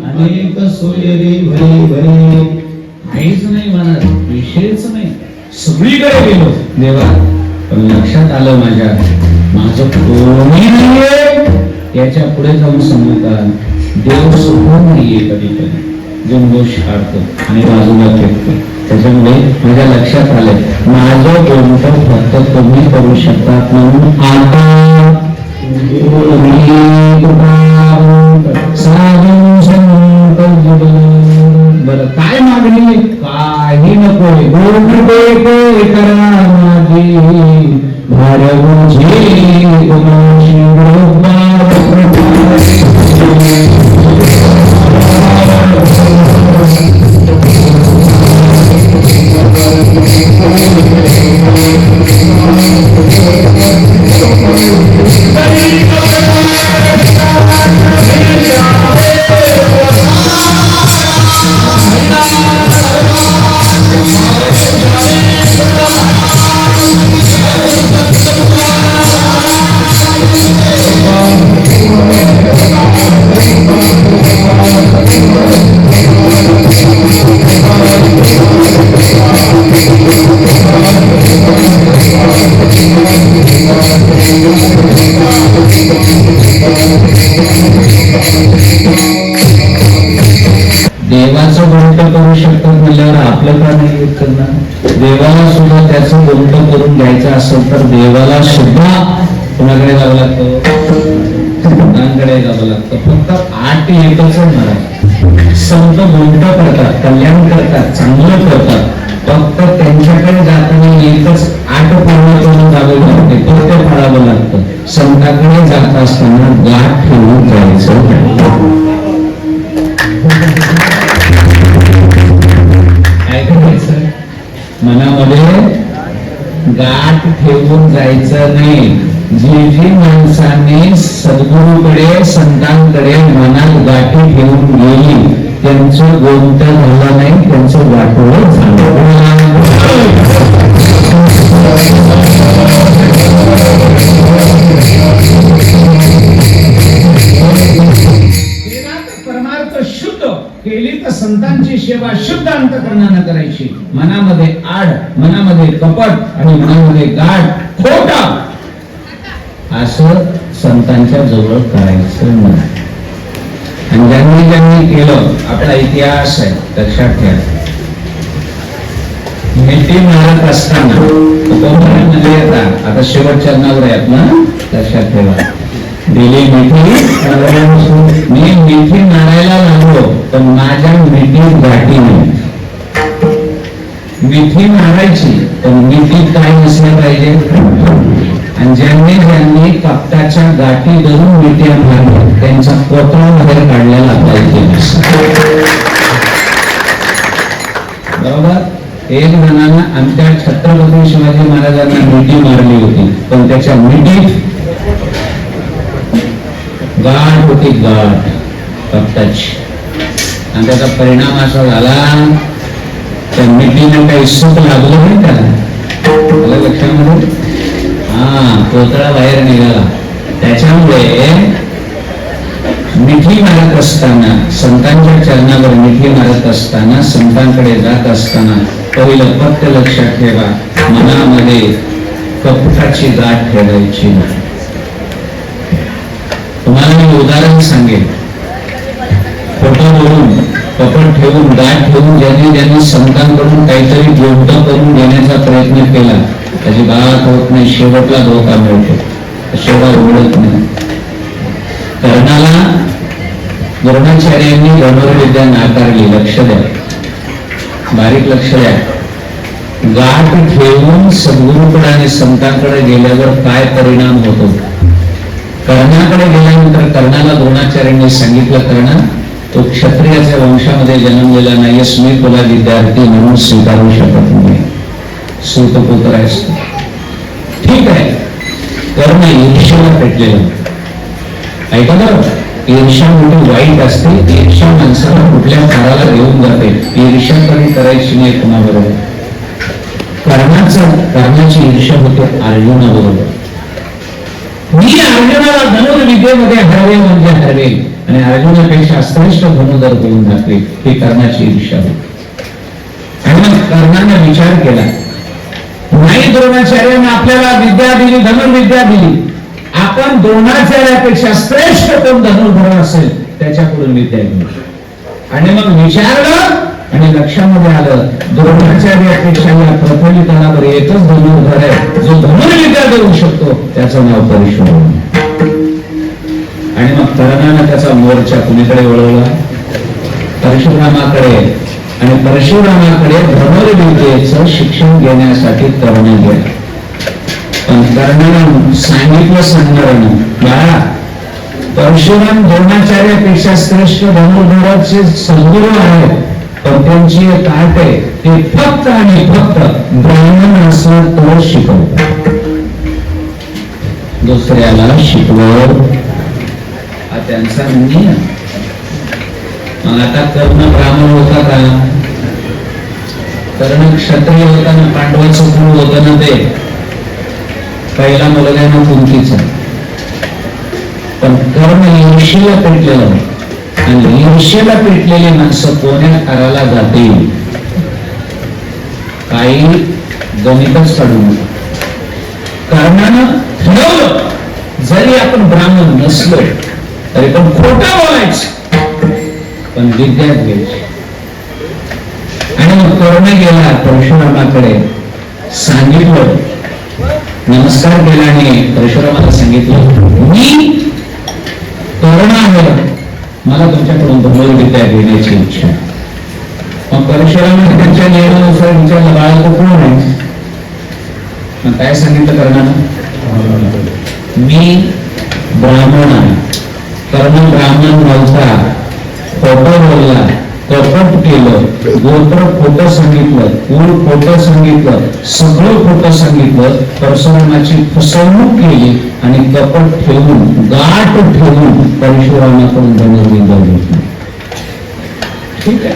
अनेक सोयरे भरे भरे. काहीच नाही म्हणत, विषयच नाही. सगळीकडे गेलो देवा, पण लक्षात आलं माझं कोणी नाहीये. याच्या पुढे जाऊन समजता देव सुद्धा नाहीये. कधी कधी दोष काढतो आणि बाजूला फेकतो. त्याच्यामुळे माझ्या लक्षात आलं माझं कोणतं फक्त तुम्ही करू शकतात म्हणून आता बर काय मागणी, काही नकोय. करा माझी देवाचं गोंट करू शकतात म्हणल्यावर आपलं का नाही येत करणार. देवाला सुद्धा त्याचं गोंट करून घ्यायचं असेल तर देवाला सुद्धा कोणाकडे जावं लागतं, संतांकडे जावं लागतं. फक्त आठ एकच मला संत गोंट करतात, कल्याण करतात, चांगलं करतात. फक्त त्यांच्याकडे जाताना एकच आठ पूर्ण करून जावं लागते, फक्त पडावं लागतं. संतांकडे जात असताना गाठ ठेवून जायचं. मनामध्ये गाठ ठेवून जायचं नाही. जी माणसाने सद्गुरूकडे संतांकडे मनात गाठी ठेवून गेली त्यांचं गोंट झालं नाही, त्यांचं वाटोळ झालं. परमार्थ शुद्ध केली तर संतांची सेवा शुद्ध अंतःकरणाने करायची. मनामध्ये आड, मनामध्ये कपट आणि मनामध्ये गाठ खोटा असं संतांच्या जवळ करायचं नाही. आणि ज्यांनी केलं आपला इतिहास आहे लक्षात ठेवा. मिठी मारत असताना म्हणजे आता शेवट चरणावर आहे आपलं लक्षात ठेवा. दिली मिठी, मी मिठी मारायला लागलो पण माझ्या मिठीत गाठी नाही. मिठी मारायची पण मिठीत काय नसलं पाहिजे. आणि ज्यांनी कपटाच्या गाठी धरून मिठ्या मारल्या त्यांचा कोपरा बाहेर काढलेला पाहिजे. बरोबर. एक जणांना आमच्या छत्रपती शिवाजी महाराजांना मिठी मारली होती पण त्याच्या मिठीत गाठ होती, गाठ कपटाची. आणि त्याचा परिणाम असा झाला त्या मिठीने काही सुख लागलं नाही त्याला लक्षामध्ये. पोतळा बाहेर निघाला. त्याच्यामुळे मिठी मारत असताना संतांच्या चरणावर मिठी मारत असताना संतांकडे जात असताना पहिलं फक्त लक्षात ठेवा मनामध्ये कपटाची गाठ ठेवायची नाही. तुम्हाला मी उदाहरण सांगेन. खोटं बोलून, कपट ठेवून, गाठ ठेवून ज्यांनी संतांकडून काहीतरी योग्य करून घेण्याचा प्रयत्न केला त्याची बात होत नाही. शेवटला धोका मिळतो, शेवट उघडत नाही. कर्णाला द्रोणाचार्यांनी धनुर्विद्या नाकारली. लक्ष द्या, बारीक लक्ष द्या. गाठ ठेवून सद्गुरूकडे आणि संतांकडे गेल्यावर काय परिणाम होतो? कर्णाकडे गेल्यानंतर कर्णाला द्रोणाचार्यांनी सांगितलं, कर्णा तो क्षत्रियाच्या वंशामध्ये जन्मलेला नाहीस, मी तुला विद्यार्थी म्हणून स्वीकारू शकत नाही. सूतपुत्र आहेस. ठीक आहे. कर्ण ईर्ष्येला पेटलेला. ऐका बरं, ईर्ष्या मोठी वाईट असते. ईर्ष्या माणसाला कुठल्या कारणाला घेऊन जाते. ईर्ष्या कधी करायची नाही कोणाबरोबर. कर्णाची ईर्ष्या होते अर्जुनाबरोबर. मी अर्जुनाला धनुर्विद्येमध्ये हरवे म्हणजे हरवेल आणि अर्जुनापेक्षा श्रेष्ठ धनुर्धर होऊन दाखवेल, ही कर्णाची ईर्ष्या होती. आणि मग कर्णाने विचार केला, नाही द्रोणाचार्याने आपल्याला विद्या दिली, धनुर्विद्या दिली, आपण द्रोणाचार्यापेक्षा श्रेष्ठ कोण धनुर्धर असेल त्याच्याकडून विद्या घेऊ. आणि मग विचारलं आणि लक्षामध्ये आलं, द्रोणाचार्यापेक्षा या प्रथम तणावर एकच धनुर्धर आहे जो धनुर्विद्या देऊ शकतो, त्याचं नाव परशुराम. आणि मग कर्णाने त्याचा मोर्चा कुणीकडे वळवला? परशुरामाकडे. आणि परशुरामाकडे धनुर्विद्येचं शिक्षण घेण्यासाठी कर्ण गेला. पण कर्णाने सांगितलं सांगणाऱ्यानं, बाळा परशुराम द्रोणाचार्यापेक्षा श्रेष्ठ धनुर्धराचे सद्गुरू आहेत, पण त्यांची एक आट आहे, ते फक्त आणि फक्त ब्राह्मण असलं तर शिकवतात, दुसऱ्याला शिकवत हा त्यांचा नियम. मग आता कर्ण ब्राह्मण होता का? कर्ण क्षत्रिय होता ना, पांडवाचं कुळ होतं ना, ते पहिला मुलगा ना कुंतीचा. पण कर्ण ईर्ष्येला पेटलेलं, आणि ईर्ष्येला पेटलेली माणसं कोण्या कारला जातील? काही गणितच काढू नका. कर्णानं ठरवलं, जरी आपण ब्राह्मण नसलो तरी पण खोटं बोलायचं, पण विद्या घ्यायची. आणि मग कर्ण गेला परशुरामाकडे, सांगितलं, नमस्कार केला आणि परशुरामाला सांगितलं, मी कर्ण आहे, मला तुमच्याकडून धनुर्विद्या घेण्याची इच्छा. मग परशुरामाने त्यांच्या नियमानुसार विचारलं, बाळा तो कोण आहे? मग काय सांगितलं कर्णानं? मी ब्राह्मण आहे. कर्ण ब्राह्मण नव्हता, खोटं बोलला, कपट केलं, गोत्र खोटं सांगितलं, कुळ खोटं सांगितलं, सगळं खोटं सांगितलं. परशुरामाची फसवणूक केली आणि कपट ठेवून, गाठ ठेवून परशुरामाकडून धनुर्विद्या घेतली. ठीक आहे,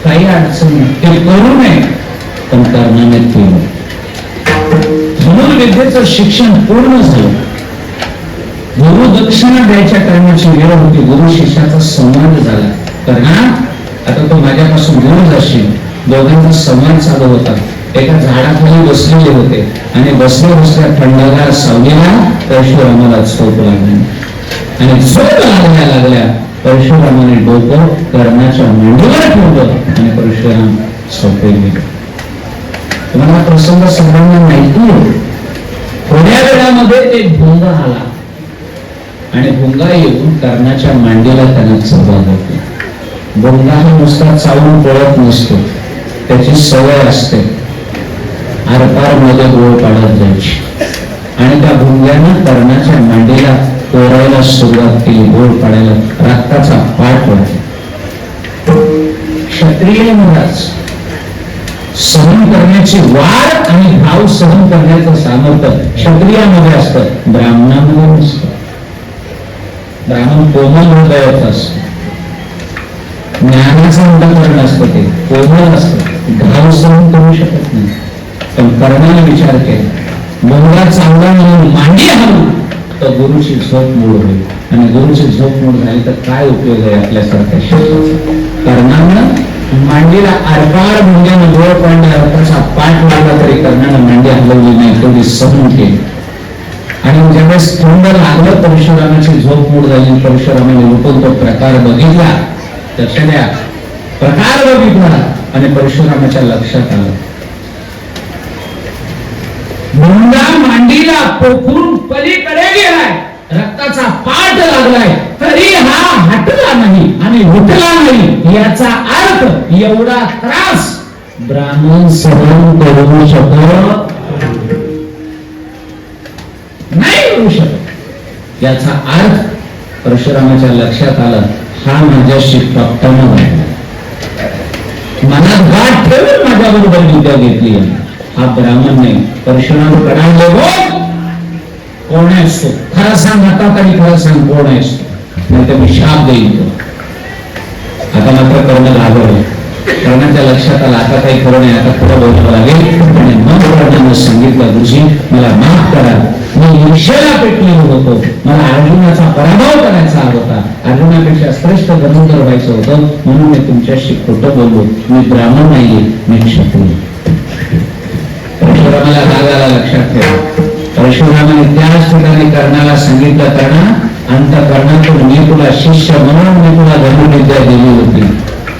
काही अडचण नाही, ते करू नये, पण कर्णाने केलं. धनुर्विद्येचं शिक्षण पूर्ण झालं. गुरु दक्षिणा द्यायच्या कर्णाची वेळ होती. गुरु शिष्याचा संवाद झाला. कर्णा, आता तो माझ्यापासून दूर जाशील. दोघांचा संवाद चालू होता. एका झाडाखाली बसलेले होते आणि बसल्या बसल्या थंडगार सावलीला परशुरामाला झोप लागली. आणि झोप लागल्या परशुरामाने डोकं कर्णाच्या मांडीवर ठेवलं आणि परशुराम झोपे गेले. तुम्हाला प्रसंग सर्वांना माहिती आहे. थोड्या वेळामध्ये एक भुंगा आला आणि भुंगा येऊन कर्णाच्या मांडीला त्यांना चढवा होती. भुंगा हा नुसता चावून पळत नसतो, त्याची सवय असते. आरपार मध्ये गोळ पाडत जायची आणि त्या भुंग्यानं कर्णाच्या मांडीला कोरायला सुरुवात केली, गोळ पाडायला. रक्ताचा पाठ होता. क्षत्रिय महाराज सहन करण्याची वाढ आणि भाव सहन करण्याचं सामर्थ्य क्षत्रियामध्ये असतं, ब्राह्मणामध्ये नसतं. ब्राह्मण कोमल हृदयाचं असतं, ज्ञानाचं अंतःकरण असतं, ते कोमल असतं, घाव सहन करू शकत नाही. पण कर्णाने विचार केला, मुलगा चांगला म्हणून मांडी हलवू तर गुरुची झोप मूळ होईल, आणि गुरुची झोप मूळ झाली तर काय उपयोग आहे आपल्यासारख्या शिष्याचा. कर्णानं मांडीला आरपार म्हणजे जोर पडला, रथाचा पाठ लागला तरी कर्णानं मांडी हलवली नाही, तेवढी सहन केली. आणि ज्यावेळेस थंड लागलं परशुरामाची झोप मूड झाली, परशुरामाने उठून तो प्रकार बघितला, दर्शन्या प्रकार बघितला आणि परशुरामाच्या लक्षात आलं मुंडा मांडीला पोखरून पलीकडे गेलाय, रक्ताचा पाठ लागलाय, तरी हा हटला नाही आणि उठला नाही. याचा अर्थ एवढा त्रास ब्राह्मण सहन करू शकत नाही, करू शकत. याचा अर्थ परशुरामाच्या लक्षात आलं, हा माझ्याशी पक्ताना मनात गाठ ठेवून माझ्या बरोबर विद्या घेतली. हा ब्राह्मण नाही. परशुराम कडाले कोण आहेस तू? खरं सांग, आता तरी खरं सांग, कोण आहेस तू? नाही तर मी शाप देईल तो. आता मात्र कर्ण लागलं, कर्णाच्या लक्षात आलं आता काही खरं नाही, आता खरं बोलावं लागेल. आणि मग कर्णानं सांगितलं, गुरुजी मला माफ करा, मी ईर्ष्येला पेटलेलो होतो, मला अर्जुनाचा पराभव करायचा होता, अर्जुनापेक्षा श्रेष्ठ धनुर्धर व्हायचं होतं, म्हणून मी तुमच्याशी खोटं बोललो, मी ब्राह्मण नाहीये, मी क्षत्रिय. परशुरामाला राग आला, लक्षात ठेवा. परशुरामाने त्याच ठिकाणी कर्णाला सांगितलं, कर्णा अंतःकरणातून मी तुला शिष्य म्हणून मी तुला धनुर्विद्या दिली होती,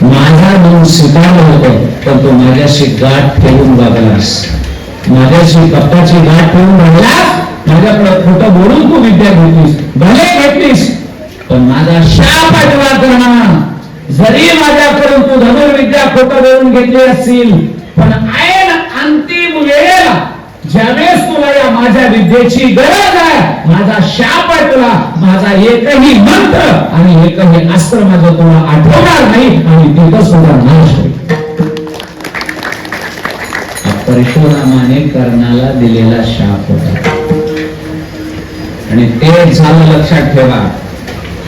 माझा मन स्वीकारलं होतं, पण तू माझ्याशी गाठ ठेवून वागलास, माझ्याशी कप्पाची गाठ ठेवून राहिलास, माझ्याकडे खोटं बोलून तू विद्या घेतलीस, भले घेतलीस, पण माझा शाप आठवा करणार. जरी माझ्याकडून तू धनुर्विद्या खोटं बोलून घेतली असतील, पण ऐन अंतिम वेळेला ज्यावेळेस तुला या माझ्या विद्येची गरज आहे, माझा शाप आहे तुला, माझा एकही मंत्र आणि एकही अस्त्र माझं तुला आठवणार नाही आणि तिथंच तुला नाश होईल. परशुरामाने कर्णाला दिलेला शाप होता आणि ते झालं, लक्षात ठेवा.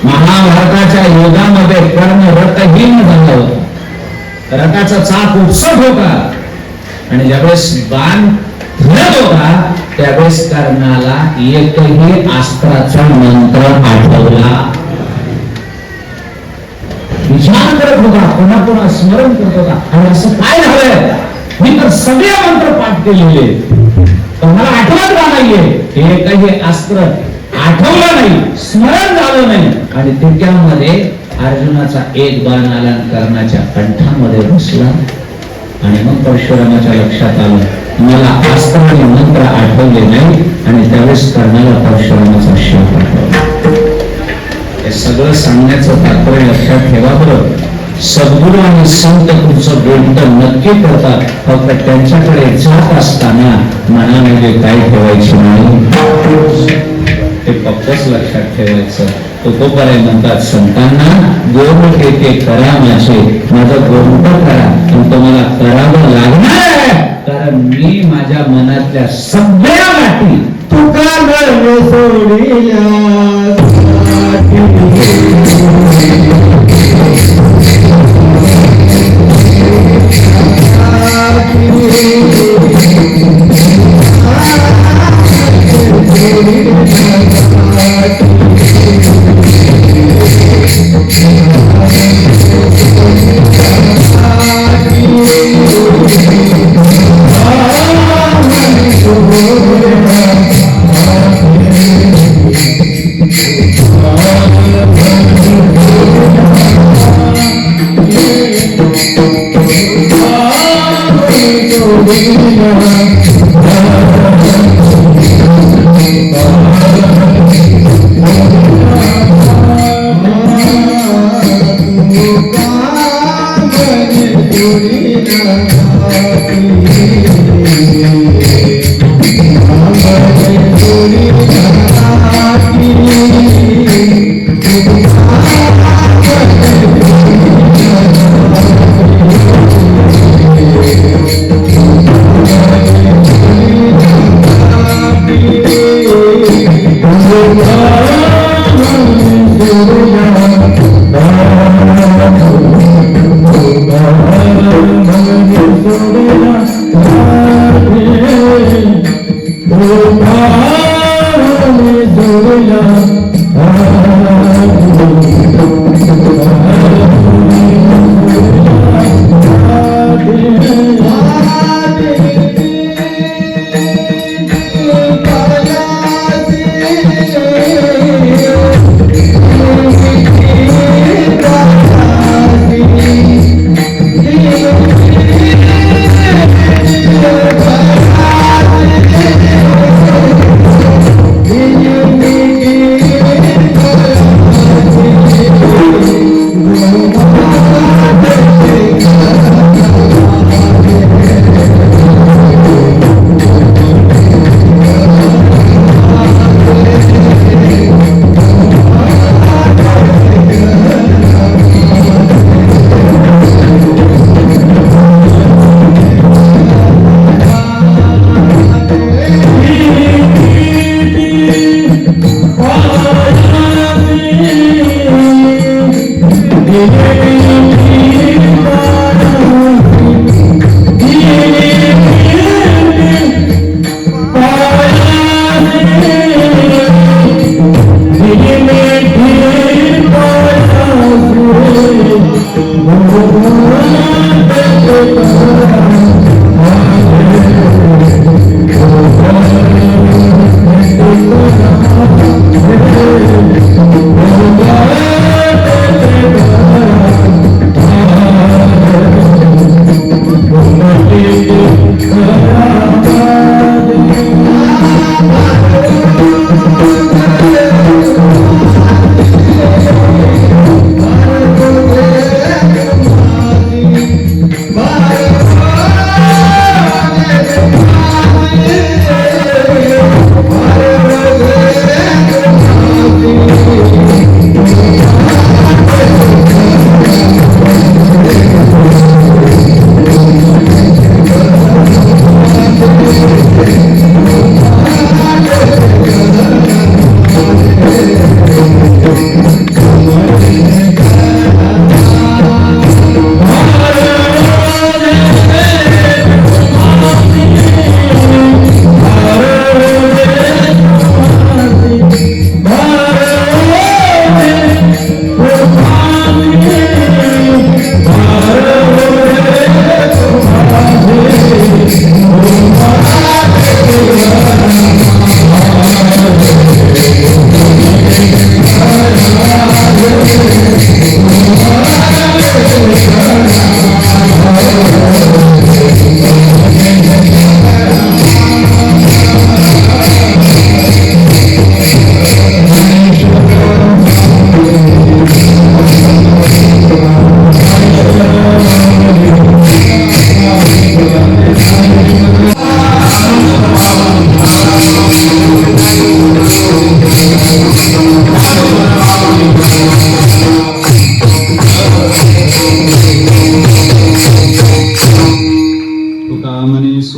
महाभारताच्या युगामध्ये कर्ण रथहीन झाला होता, रथाचा चाक उपसत होता आणि ज्यावेळेस बाण फिरत होता त्यावेळेस कर्णाला एकही अस्त्राचा मंत्र आठवला. विचार करत होता, पुन्हा पुन्हा स्मरण करत होता, आणि असं काय झालंय, मी तर सगळे मंत्र पाठ केलेले पण मला आठवत का नाहीये, एकही अस्त्र आठवलं नाही, स्मरण झालं नाही. आणि त्यामध्ये अर्जुनाचा एक बाण आला, कर्णाच्या कंठामध्ये बसला आणि मग परशुरामाच्या लक्षात आलं, मला अस्त्र आणि मंत्र आठवले नाही, आणि त्यावेळेस कर्णाला परशुरामाचा शाप आठवला. हे सगळं सांगण्याचं तात्पर्य लक्षात ठेवा बरं. सद्गुरू आणि संत तुमचं बोलतं नक्की करतात, फक्त त्यांच्याकडे जात असताना मनामध्ये काय ठेवायचे नाही, ते फक्तच लक्षात ठेवायचं. तुकोबाराय म्हणतात, संतांना गोमटे ते करा माझे, माझं गोमट करा, पण तुम्हाला करावं लागणार आहे, कारण मी माझ्या मनातल्या सगळ्या गाठी तुका सोडिल्या.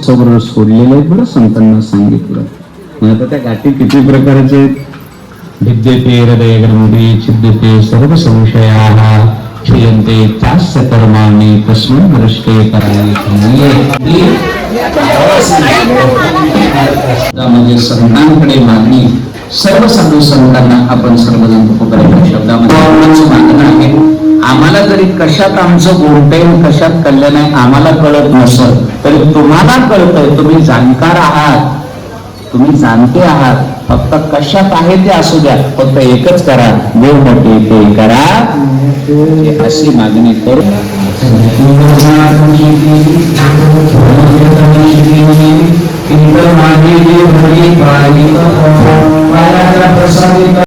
सगळं सोडलेलं आहे बरं संतांना सांगितलं. मग आता त्या गाठी किती प्रकारचे आहेत? विद्यते हृदय ग्रंथी छिद्यते सर्व संशयाः क्षीयन्ते चास्य कर्माणि तस्मै दृष्टे शब्दामध्ये संतांकडे मागणी. सर्व साधू संतांना आपण सर्वजण उपकरण शब्दामध्ये एवढंच मागणं आहे. आम्हाला जरी कशात आमचं गोंटे कशात कल्याण आहे आम्हाला कळत नसेल तरी तुम्हाला कळतंय. तुम्ही जाणकार आहात, तुम्ही जाणते आहात. फक्त कशात आहे ते असू द्या, फक्त एकच करा, देव मोठे ते करा, अशी मागणी करू.